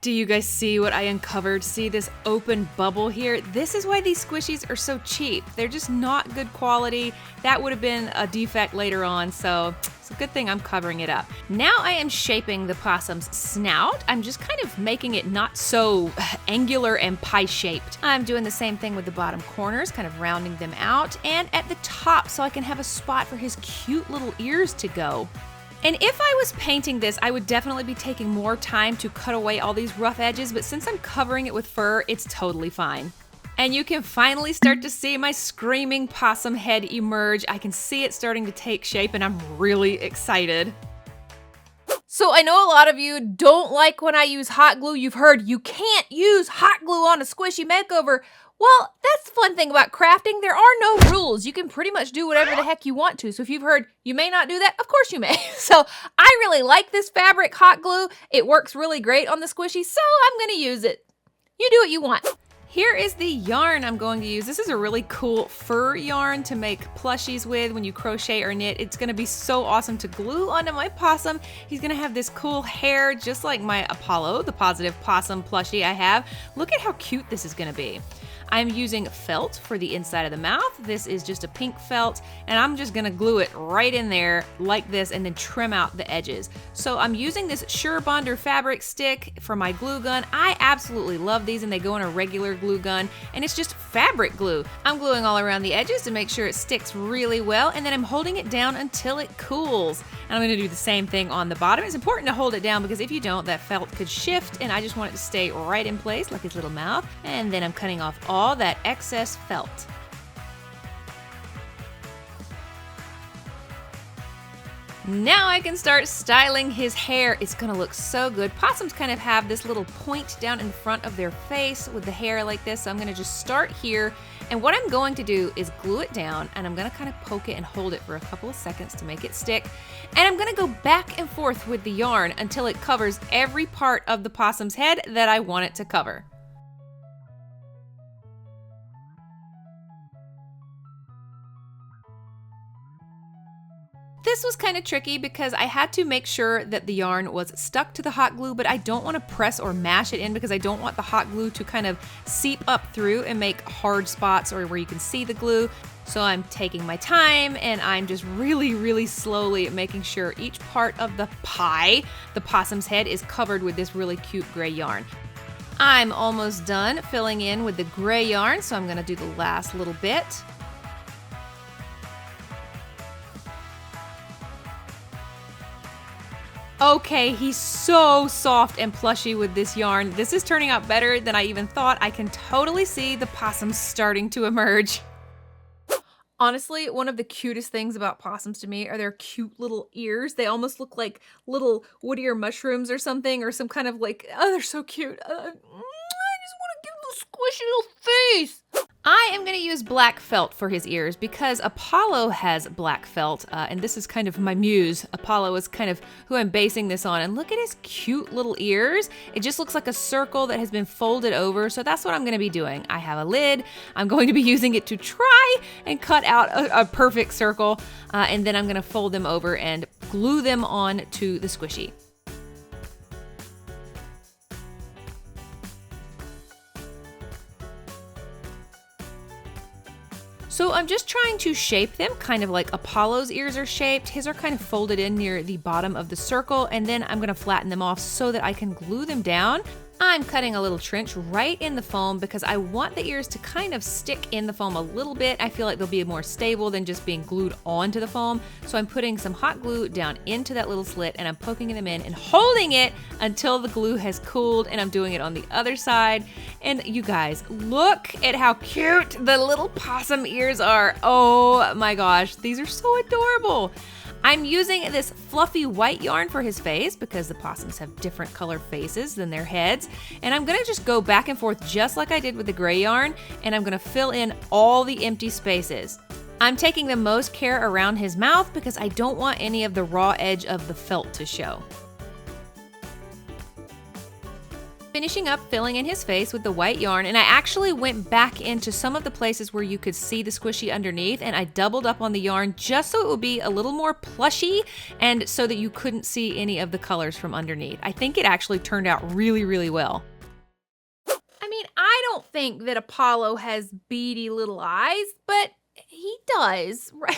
[SPEAKER 1] Do you guys see what I uncovered? See this open bubble here? This is why these squishies are so cheap. They're just not good quality. That would have been a defect later on, so it's a good thing I'm covering it up. Now I am shaping the possum's snout. I'm just kind of making it not so angular and pie-shaped. I'm doing the same thing with the bottom corners, kind of rounding them out, and at the top so I can have a spot for his cute little ears to go. And if I was painting this, I would definitely be taking more time to cut away all these rough edges, but since I'm covering it with fur, it's totally fine. And you can finally start to see my screaming possum head emerge. I can see it starting to take shape, and I'm really excited. So I know a lot of you don't like when I use hot glue. You've heard you can't use hot glue on a squishy makeover. Well, that's the fun thing about crafting. There are no rules. You can pretty much do whatever the heck you want to. So if you've heard you may not do that, of course you may. So I really like this fabric hot glue. It works really great on the squishy, so I'm gonna use it. You do what you want. Here is the yarn I'm going to use. This is a really cool fur yarn to make plushies with when you crochet or knit. It's gonna be so awesome to glue onto my possum. He's gonna have this cool hair just like my Apollo, the positive possum plushie I have. Look at how cute this is gonna be. I'm using felt for the inside of the mouth. This is just a pink felt, and I'm just gonna glue it right in there like this and then trim out the edges. So I'm using this Sure Bonder fabric stick for my glue gun. I absolutely love these, and they go in a regular glue gun, and it's just fabric glue. I'm gluing all around the edges to make sure it sticks really well, and then I'm holding it down until it cools. And I'm gonna do the same thing on the bottom. It's important to hold it down because if you don't, that felt could shift, and I just want it to stay right in place like his little mouth. And then I'm cutting off all that excess felt. Now I can start styling his hair. It's gonna look so good. Possums kind of have this little point down in front of their face with the hair like this, so I'm gonna just start here. And what I'm going to do is glue it down, and I'm gonna kind of poke it and hold it for a couple of seconds to make it stick. And I'm gonna go back and forth with the yarn until it covers every part of the possum's head that I want it to cover. This was kind of tricky because I had to make sure that the yarn was stuck to the hot glue, but I don't want to press or mash it in because I don't want the hot glue to kind of seep up through and make hard spots or where you can see the glue. So I'm taking my time and I'm just really slowly making sure each part of the pie, the possum's head, is covered with this really cute gray yarn. I'm almost done filling in with the gray yarn, so I'm gonna do the last little bit. Okay, he's so soft and plushy with this yarn. This is turning out better than I even thought. I can totally see the possums starting to emerge. Honestly, one of the cutest things about possums to me are their cute little ears. They almost look like little wood ear mushrooms or something, or some kind of like, oh, they're so cute. I just want to give them a squishy little face. I am going to use black felt for his ears because Apollo has black felt, and this is kind of my muse. Apollo is kind of who I'm basing this on, and look at his cute little ears. It just looks like a circle that has been folded over, so that's what I'm going to be doing. I have a lid. I'm going to be using it to try and cut out a perfect circle, and then I'm going to fold them over and glue them on to the squishy. So I'm just trying to shape them kind of like Apollo's ears are shaped. His are kind of folded in near the bottom of the circle, and then I'm gonna flatten them off so that I can glue them down. I'm cutting a little trench right in the foam because I want the ears to kind of stick in the foam a little bit. I feel like they'll be more stable than just being glued onto the foam. So I'm putting some hot glue down into that little slit, and I'm poking them in and holding it until the glue has cooled, and I'm doing it on the other side. And you guys, look at how cute the little possum ears are. Oh my gosh, these are so adorable. I'm using this fluffy white yarn for his face because the possums have different color faces than their heads. And I'm gonna just go back and forth just like I did with the gray yarn, and I'm gonna fill in all the empty spaces. I'm taking the most care around his mouth because I don't want any of the raw edge of the felt to show. Finishing up filling in his face with the white yarn, and I actually went back into some of the places where you could see the squishy underneath, and I doubled up on the yarn just so it would be a little more plushy and so that you couldn't see any of the colors from underneath. I think it actually turned out really, really well. I mean, I don't think that Apollo has beady little eyes, but he does, right?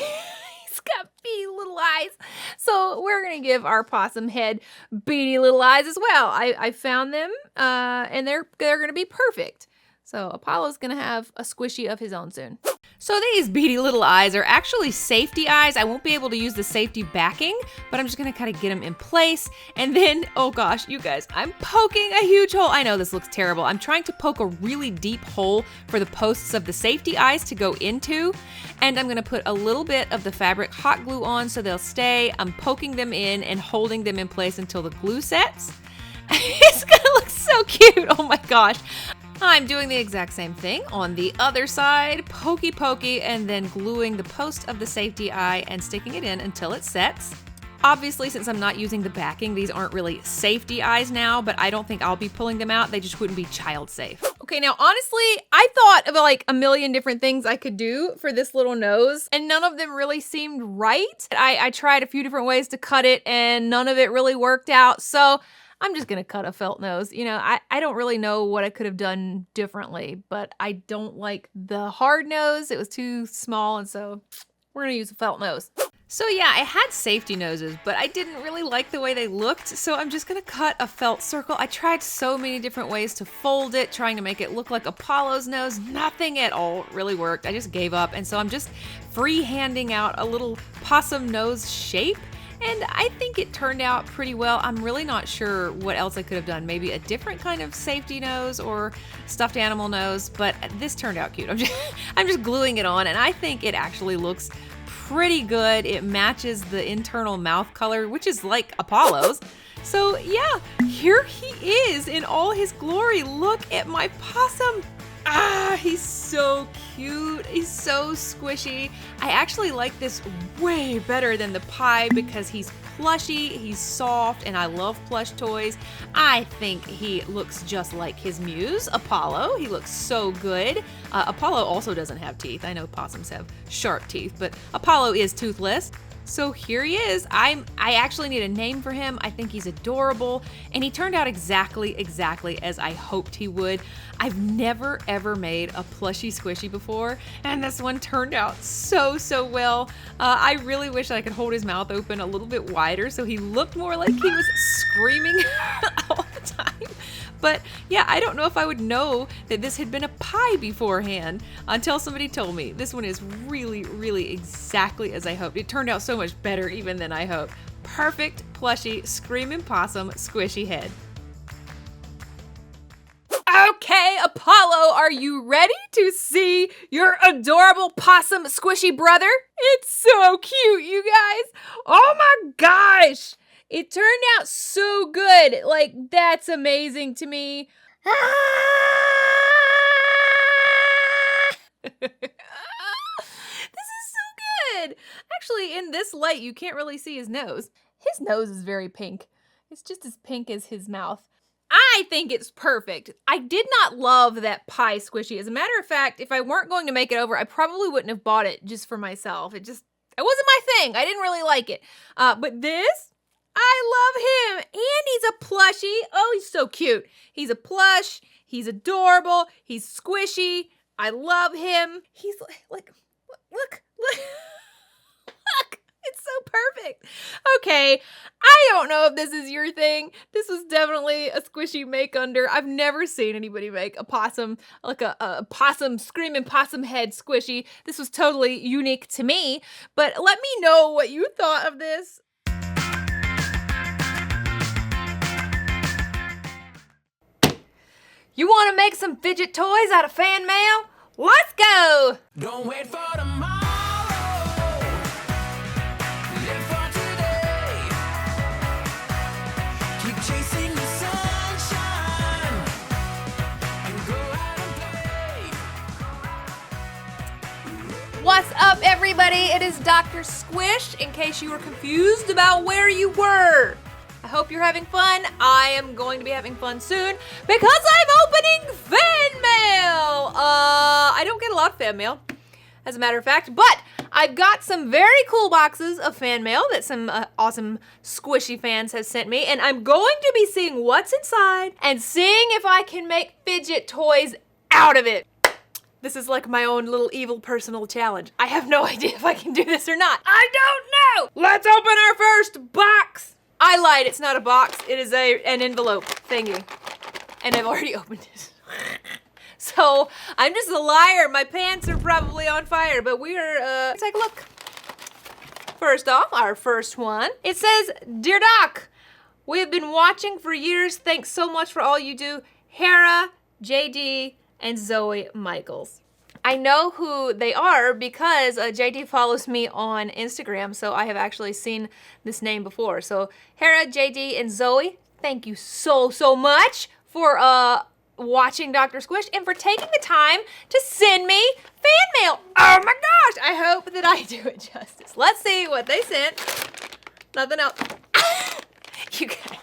[SPEAKER 1] He's got beady little eyes. So we're going to give our possum head beady little eyes as well. I found them and they're going to be perfect. So Apollo's going to have a squishy of his own soon. So these beady little eyes are actually safety eyes. I won't be able to use the safety backing, but I'm just gonna kind of get them in place. And then, oh gosh, you guys, I'm poking a huge hole. I know this looks terrible. I'm trying to poke a really deep hole for the posts of the safety eyes to go into. And I'm gonna put a little bit of the fabric hot glue on so they'll stay. I'm poking them in and holding them in place until the glue sets. It's gonna look so cute, oh my gosh. I'm doing the exact same thing on the other side, pokey, and then gluing the post of the safety eye and sticking it in until it sets. Obviously, since I'm not using the backing, these aren't really safety eyes now, but I don't think I'll be pulling them out. They just wouldn't be child safe. Okay, now honestly, I thought of like a million different things I could do for this little nose, and none of them really seemed right. I tried a few different ways to cut it, and none of it really worked out, so I'm just gonna cut a felt nose. You know, I don't really know what I could have done differently, but I don't like the hard nose. It was too small, and so we're gonna use a felt nose. So yeah, I had safety noses, but I didn't really like the way they looked, so I'm just gonna cut a felt circle. I tried so many different ways to fold it, trying to make it look like Apollo's nose. Nothing at all really worked. I just gave up, and so I'm just free-handing out a little possum nose shape. And I think it turned out pretty well. I'm really not sure what else I could have done. Maybe a different kind of safety nose or stuffed animal nose, but this turned out cute. I'm just gluing it on, and I think it actually looks pretty good. It matches the internal mouth color, which is like Apollo's. So yeah, here he is in all his glory. Look at my possum. Ah, he's so cute. He's so squishy. I actually like this way better than the pie because he's plushy, he's soft, and I love plush toys. I think he looks just like his muse, Apollo. He looks so good. Apollo also doesn't have teeth. I know possums have sharp teeth, but Apollo is toothless. So here he is. I actually need a name for him. I think he's adorable, and he turned out exactly as I hoped he would. I've never ever made a plushie squishy before, and this one turned out so well. I really wish I could hold his mouth open a little bit wider so he looked more like he was screaming all the time. But yeah, I don't know if I would know that this had been a pie beforehand until somebody told me. This one is really exactly as I hoped. It turned out so much better even than I hoped. Perfect, plushy, screaming possum, squishy head. Okay, Apollo, are you ready to see your adorable possum squishy brother? It's so cute, you guys. Oh my gosh. It turned out so good. Like, that's amazing to me. This is so good. Actually, in this light, you can't really see his nose. His nose is very pink. It's just as pink as his mouth. I think it's perfect. I did not love that pie squishy. As a matter of fact, if I weren't going to make it over, I probably wouldn't have bought it just for myself. It wasn't my thing. I didn't really like it. But this, I love him. And he's a plushie. Oh, he's so cute. He's a plush. He's adorable. He's squishy. I love him. He's like, look. Look. It's so perfect. Okay, I don't know if this is your thing. This was definitely a squishy make under. I've never seen anybody make a possum, like a possum, screaming possum head squishy. This was totally unique to me, but let me know what you thought of this. You want to make some fidget toys out of fan mail? Let's go!
[SPEAKER 2] Don't wait for tomorrow. Live for today. Keep chasing the sunshine and go out and play.
[SPEAKER 1] What's up, everybody? It is Doctor Squish, in case you were confused about where you were. I hope you're having fun. I am going to be having fun soon because I'm opening fan mail. I don't get a lot of fan mail, as a matter of fact, but I've got some very cool boxes of fan mail that some awesome Squishy fans have sent me, and I'm going to be seeing what's inside and seeing if I can make fidget toys out of it. This is like my own little evil personal challenge. I have no idea if I can do this or not. I don't know. Let's open our first box. I lied, it's not a box. It is an envelope thingy. And I've already opened it. So I'm just a liar. My pants are probably on fire, but let's take a look. First off, our first one. It says, "Dear Doc, we have been watching for years. Thanks so much for all you do. Hera, JD, and Zoe Michaels." I know who they are because JD follows me on Instagram, so I have actually seen this name before. So Hera, JD, and Zoe, thank you so much for watching Doctor Squish and for taking the time to send me fan mail. Oh my gosh, I hope that I do it justice. Let's see what they sent. Nothing else. You guys,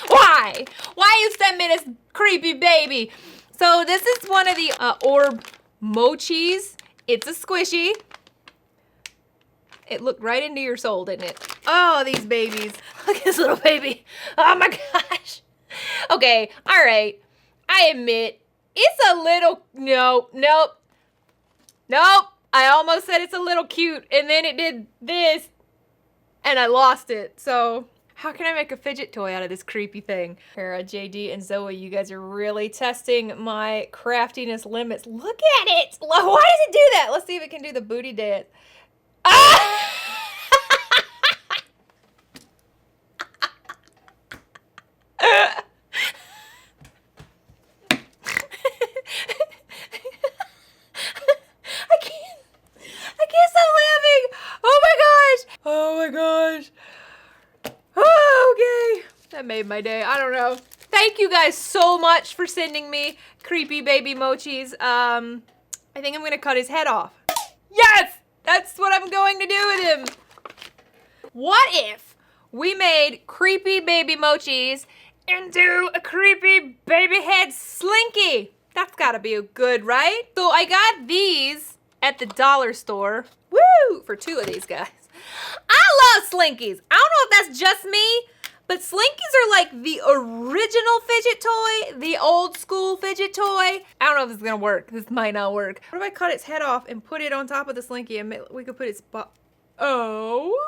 [SPEAKER 1] why? Why you send me this creepy baby? So this is one of the orb mochis. It's a squishy. It looked right into your soul, didn't it? Oh, these babies. Look at this little baby. Oh my gosh. Okay, all right. I admit, it's a little, nope. I almost said it's a little cute, and then it did this, and I lost it. So how can I make a fidget toy out of this creepy thing? Hera, JD, and Zoe, you guys are really testing my craftiness limits. Look at it! Why does it do that? Let's see if it can do the booty dance. Ah! I can't stop laughing! Oh my gosh! Oh, okay. That made my day. I don't know. Thank you guys so much for sending me creepy baby mochis. I think I'm gonna cut his head off. Yes! That's what I'm going to do with him. What if we made creepy baby mochis into a creepy baby head slinky? That's gotta be good, right? So I got these at the dollar store. Woo! For 2 of these guys. I love slinkies. I don't know if that's just me, but slinkies are like the original fidget toy, the old school fidget toy. I don't know if this is gonna work. This might not work. What if I cut its head off and put it on top of the slinky and we could put its Oh.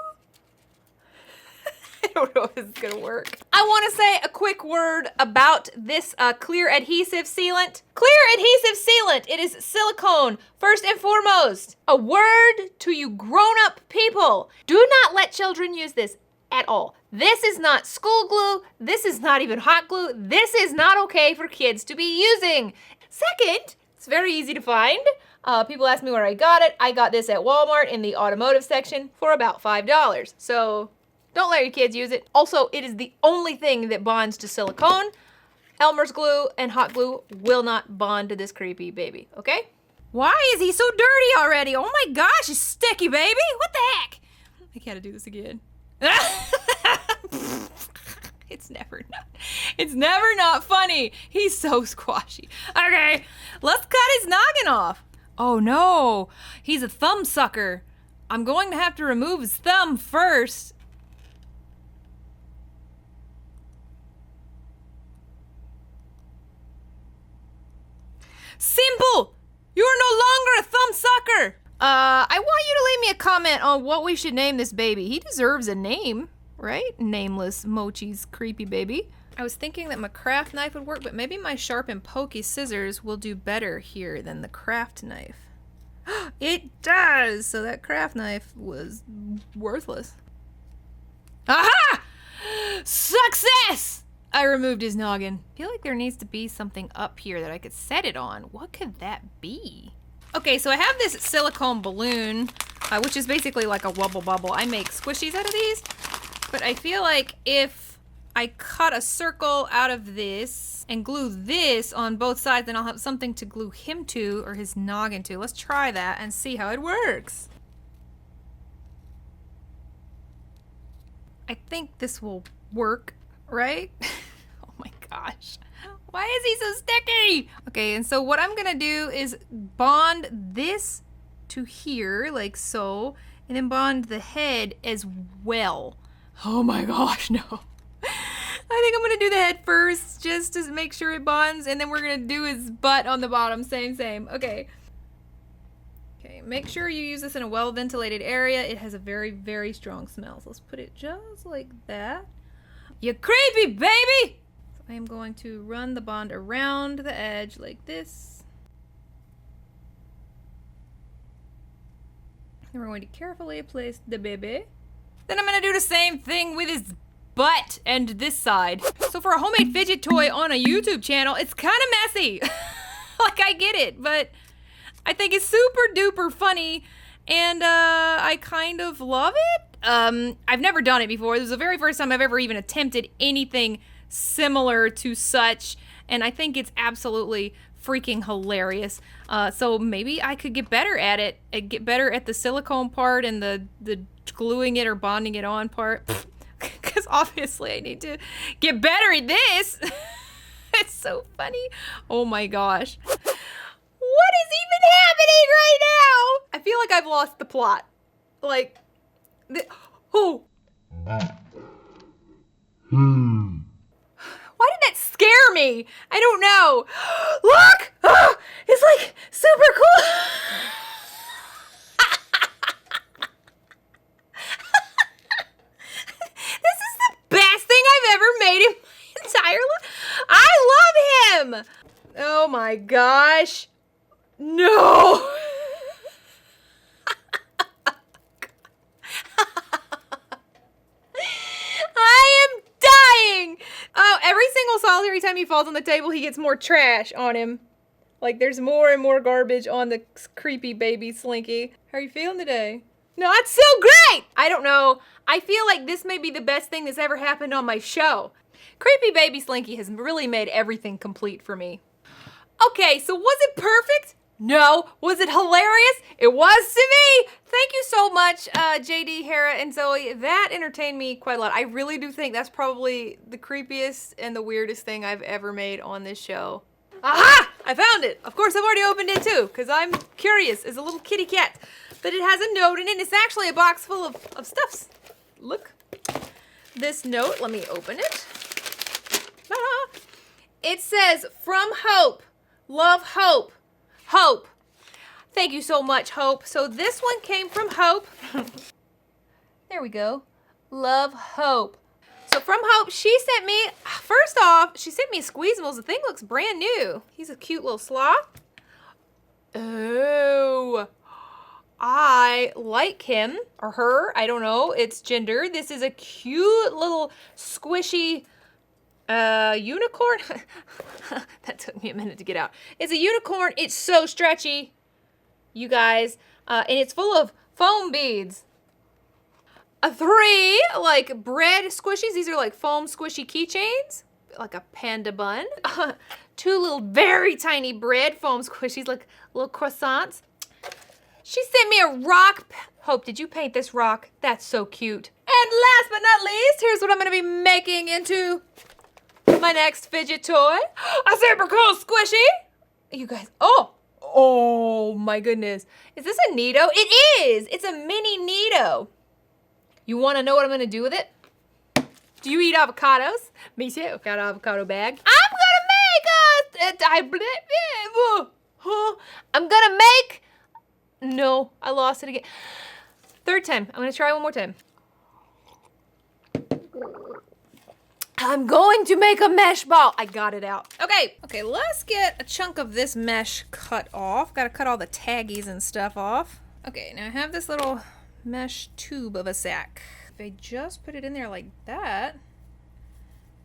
[SPEAKER 1] I don't know if this is gonna work. I wanna say a quick word about this clear adhesive sealant. Clear adhesive sealant, it is silicone, first and foremost. A word to you grown-up people. Do not let children use this at all. This is not school glue, this is not even hot glue, this is not okay for kids to be using. Second, it's very easy to find. People ask me where I got it. I got this at Walmart in the automotive section for about $5. So don't let your kids use it. Also, it is the only thing that bonds to silicone. Elmer's glue and hot glue will not bond to this creepy baby, okay? Why is he so dirty already? Oh my gosh, he's sticky, baby. What the heck? I gotta do this again. It's never not funny. He's so squashy. Okay, let's cut his noggin off. Oh no, he's a thumb sucker. I'm going to have to remove his thumb first. Simple! You are no longer a thumb sucker! I want you to leave me a comment on what we should name this baby. He deserves a name, right? Nameless Mochi's creepy baby. I was thinking that my craft knife would work, but maybe my sharp and pokey scissors will do better here than the craft knife. It does! So that craft knife was worthless. Aha! Success! I removed his noggin. I feel like there needs to be something up here that I could set it on. What could that be? Okay, so I have this silicone balloon, which is basically like a wubble bubble. I make squishies out of these, but I feel like if I cut a circle out of this and glue this on both sides, then I'll have something to glue him to, or his noggin to. Let's try that and see how it works. I think this will work. right? Oh my gosh. Why is he so sticky? Okay, and so what I'm gonna do is bond this to here, like so, and then bond the head as well. Oh my gosh, no. I think I'm gonna do the head first, just to make sure it bonds, and then we're gonna do his butt on the bottom, same. Okay. Okay, make sure you use this in a well-ventilated area. It has a very, very strong smell. So let's put it just like that. You creepy baby! I am going to run the bond around the edge like this. Then we're going to carefully place the baby. Then I'm going to do the same thing with his butt and this side. So for a homemade fidget toy on a YouTube channel, it's kind of messy. Like, I get it, but I think it's super duper funny, and I kind of love it. I've never done it before. This is the very first time I've ever even attempted anything similar to such, and I think it's absolutely freaking hilarious. So maybe I could get better at it, and get better at the silicone part and the gluing it or bonding it on part, because obviously I need to get better at this. It's so funny. Oh my gosh. What is even happening right now? I feel like I've lost the plot. Like, oh. Why did that scare me? I don't know. Look! Oh, it's like super cool. This is the best thing I've ever made in my entire life. I love him. Oh my gosh. No. I am dying. Oh, every single solitary time he falls on the table, he gets more trash on him. Like, there's more and more garbage on the creepy baby Slinky. How are you feeling today? Not so great! I don't know. I feel like this may be the best thing that's ever happened on my show. Creepy baby Slinky has really made everything complete for me. Okay, so was it perfect? No. Was it hilarious? It was to me. Thank you so much, JD, Hera, and Zoe. That entertained me quite a lot. I really do think that's probably the creepiest and the weirdest thing I've ever made on this show. Aha! I found it. Of course, I've already opened it too, because I'm curious as a little kitty cat. But it has a note in it. It's actually a box full of stuffs. Look. This note, let me open it. Ah. It says, from Hope. Love, Hope. Hope. Thank you so much, Hope. So this one came from Hope. There we go. Love, Hope. So from Hope, she sent me, first off, she sent me Squeezables. The thing looks brand new. He's a cute little sloth. Oh, I like him or her. I don't know. It's gender. This is a cute little squishy unicorn. That took me a minute to get out. It's a unicorn. It's so stretchy, you guys. And it's full of foam beads. 3 like bread squishies. These are like foam squishy keychains, like a panda bun. 2 little very tiny bread foam squishies, like little croissants. She sent me a rock. Hope, did you paint this rock? That's so cute. And last but not least, here's what I'm gonna be making into my next fidget toy. A super cool squishy. You guys, oh my goodness. Is this a Neato? It is. It's a mini Neato. You want to know what I'm going to do with it? Do you eat avocados? Me too. Got an avocado bag. I'm going to make... No, I lost it again. Third time. I'm going to try one more time. I'm going to make a mesh ball. I got it out. Okay, let's get a chunk of this mesh cut off. Got to cut all the taggies and stuff off. Okay, now I have this little mesh tube of a sack. If I just put it in there like that,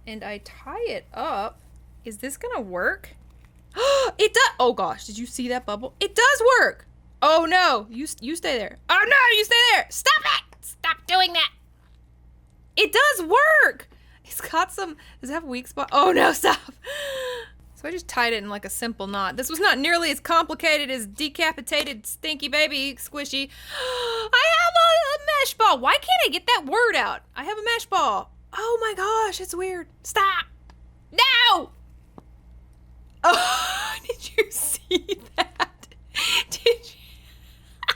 [SPEAKER 1] and I tie it up, is this gonna work? It does. Oh gosh, did you see that bubble? It does work. Oh no, you stay there. Oh no, you stay there. Stop it. Stop doing that. It does work. It's got some, does it have a weak spot? Oh no, stop. So I just tied it in like a simple knot. This was not nearly as complicated as decapitated stinky baby squishy. I have a mesh ball. Why can't I get that word out? I have a mesh ball. Oh my gosh, it's weird. Stop. No! Oh, did you see that? Did you?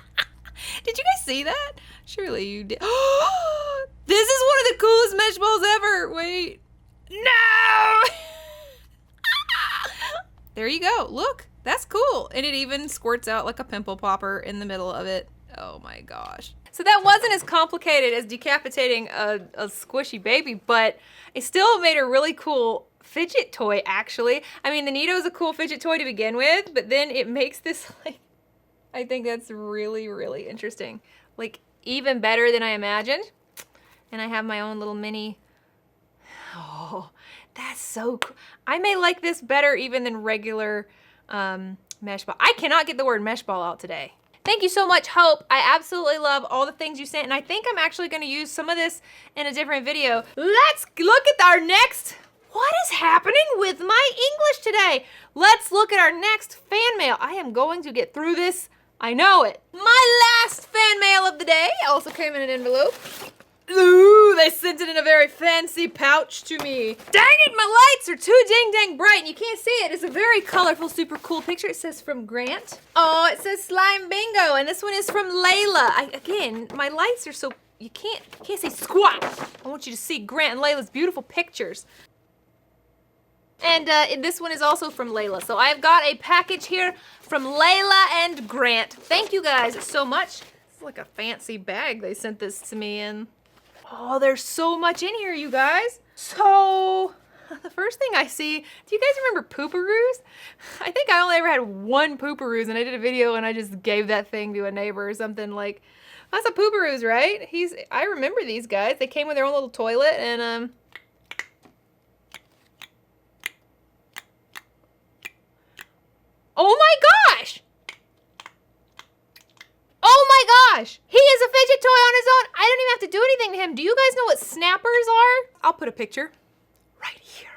[SPEAKER 1] Did you guys see that? Surely you did. This is one of the coolest mesh balls ever. Wait. No! There you go. Look, that's cool. And it even squirts out like a pimple popper in the middle of it. Oh my gosh. So that wasn't as complicated as decapitating a squishy baby, but it still made a really cool fidget toy, actually. I mean, the Nito is a cool fidget toy to begin with, but then it makes this, like, I think that's really, really interesting. Like, even better than I imagined. And I have my own little mini. Oh, that's so cool. I may like this better even than regular mesh ball. I cannot get the word mesh ball out today. Thank you so much, Hope. I absolutely love all the things you sent, and I think I'm actually going to use some of this in a different video. Let's look at our next... What is happening with my English today? Let's look at our next fan mail. I am going to get through this. I know it. My last fan mail of the day also came in an envelope. Ooh, they sent it in a very fancy pouch to me. Dang it, my lights are too dang bright and you can't see it. It's a very colorful, super cool picture. It says from Grant. Oh, it says Slime Bingo, and this one is from Layla. Again, my lights are so, you can't say squat. I want you to see Grant and Layla's beautiful pictures. And this one is also from Layla. So I've got a package here from Layla and Grant. Thank you guys so much. It's like a fancy bag they sent this to me in. Oh, there's so much in here, you guys. So, the first thing I see, do you guys remember pooparoos? I think I only ever had one pooparoos, and I did a video and I just gave that thing to a neighbor or something. Like, that's a pooparoos, right? I remember these guys. They came with their own little toilet, and oh my gosh! Oh my gosh! He is a fidget toy on his own. I don't even have to do anything to him. Do you guys know what snappers are? I'll put a picture right here.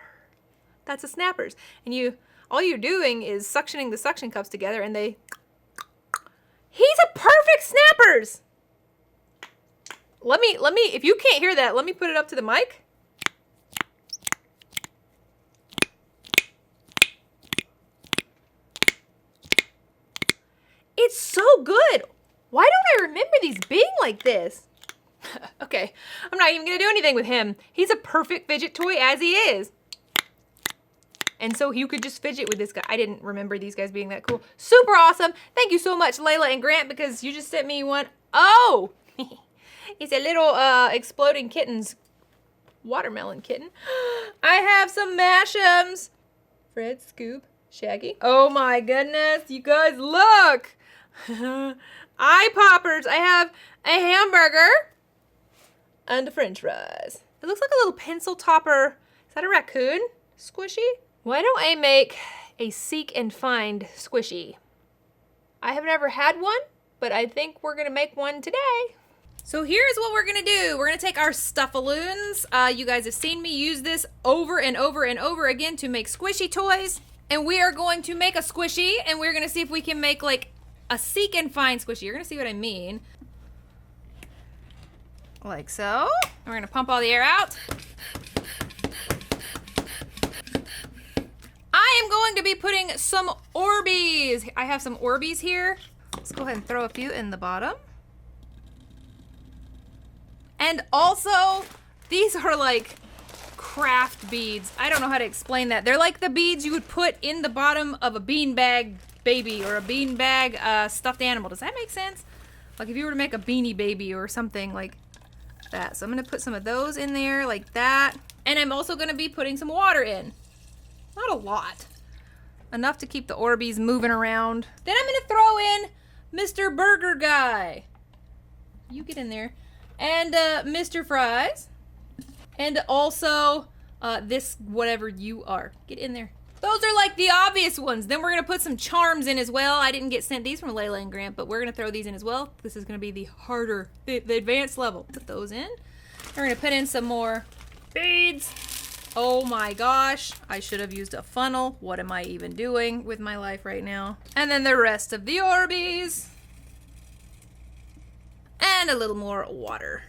[SPEAKER 1] That's a snappers. And all you're doing is suctioning the suction cups together and he's a perfect snappers! Let me, if you can't hear that, let me put it up to the mic. It's so good. Why don't I remember these being like this? Okay, I'm not even gonna do anything with him. He's a perfect fidget toy as he is. And so you could just fidget with this guy. I didn't remember these guys being that cool. Super awesome. Thank you so much, Layla and Grant, because you just sent me one. Oh, it's a little exploding kitten's watermelon kitten. I have some Mash'ems. Fred, Scoob, Shaggy. Oh my goodness, you guys look. Eye poppers. I have a hamburger and a french fries. It looks like a little pencil topper. Is that a raccoon squishy? Why don't I make a seek and find squishy? I have never had one, but I think we're gonna make one today. So here's what we're gonna do. We're gonna take our Stuffaloons. You guys have seen me use this over and over and over again to make squishy toys. And we are going to make a squishy, and we're gonna see if we can make like a seek and find squishy. You're gonna see what I mean. Like so. And we're gonna pump all the air out. I am going to be putting some Orbeez. I have some Orbeez here. Let's go ahead and throw a few in the bottom. And also, these are like craft beads. I don't know how to explain that. They're like the beads you would put in the bottom of a beanbag baby or a beanbag stuffed animal. Does that make sense? Like if you were to make a beanie baby or something like that. So I'm gonna put some of those in there like that. And I'm also gonna be putting some water in. Not a lot. Enough to keep the Orbeez moving around. Then I'm gonna throw in Mr. Burger Guy. You get in there. And Mr. Fries. And also this whatever you are. Get in there. Those are like the obvious ones. Then we're gonna put some charms in as well. I didn't get sent these from Layla and Grant, but we're gonna throw these in as well. This is gonna be the harder, the advanced level. Put those in. We're gonna put in some more beads. Oh my gosh, I should have used a funnel. What am I even doing with my life right now? And then the rest of the Orbeez. And a little more water.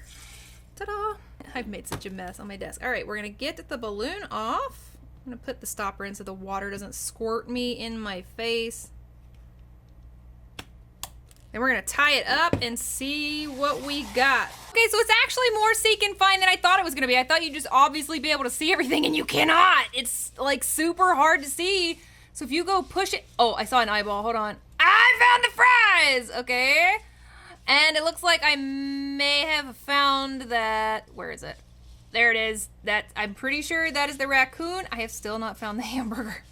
[SPEAKER 1] Ta-da! I've made such a mess on my desk. All right, we're gonna get the balloon off. I'm gonna put the stopper in so the water doesn't squirt me in my face. And we're gonna tie it up and see what we got. Okay, so it's actually more seek and find than I thought it was gonna be. I thought you'd just obviously be able to see everything, and you cannot. It's like super hard to see. So if you go push it, oh, I saw an eyeball, hold on. I found the fries, okay? And it looks like I may have found that, where is it? There it is. I'm pretty sure that is the raccoon. I have still not found the hamburger.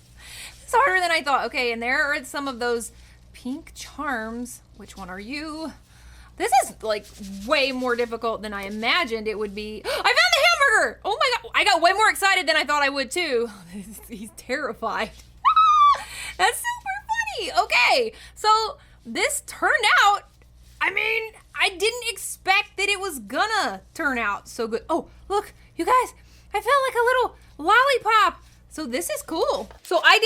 [SPEAKER 1] It's harder than I thought. Okay, and there are some of those pink charms. Which one are you? This is like way more difficult than I imagined it would be. I found the hamburger! Oh my god, I got way more excited than I thought I would too. He's terrified. That's super funny. Okay, so this turned out, I mean, I didn't expect that it was gonna turn out so good. Oh, look, you guys, I felt like a little lollipop. So this is cool. So I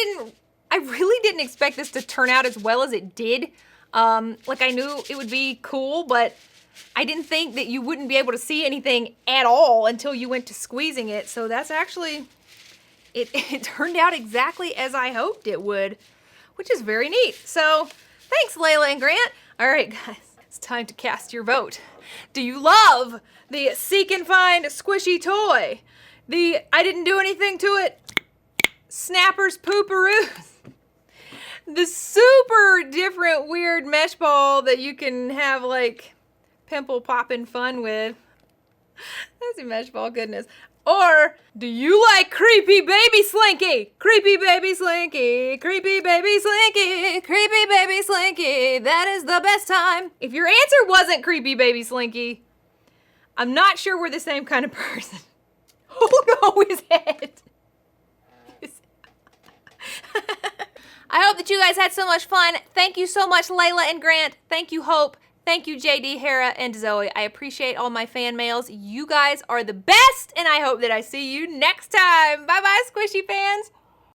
[SPEAKER 1] really didn't expect this to turn out as well as it did. Like I knew it would be cool, but I didn't think that you wouldn't be able to see anything at all until you went to squeezing it. So that's actually, it turned out exactly as I hoped it would, which is very neat. So thanks, Layla and Grant. All right, guys, it's time to cast your vote. Do you love the seek and find squishy toy? The I didn't do anything to it snappers pooperoos? The super different weird mesh ball that you can have like pimple popping fun with. That's a mesh ball, goodness. Or do you like creepy baby slinky? Creepy baby slinky, creepy baby slinky, creepy baby slinky. That is the best time. If your answer wasn't creepy baby slinky, I'm not sure we're the same kind of person. Oh no, his head. I hope that you guys had so much fun. Thank you so much, Layla and Grant. Thank you, Hope. Thank you, JD, Hera, and Zoe. I appreciate all my fan mails. You guys are the best, and I hope that I see you next time. Bye-bye, Squishy fans.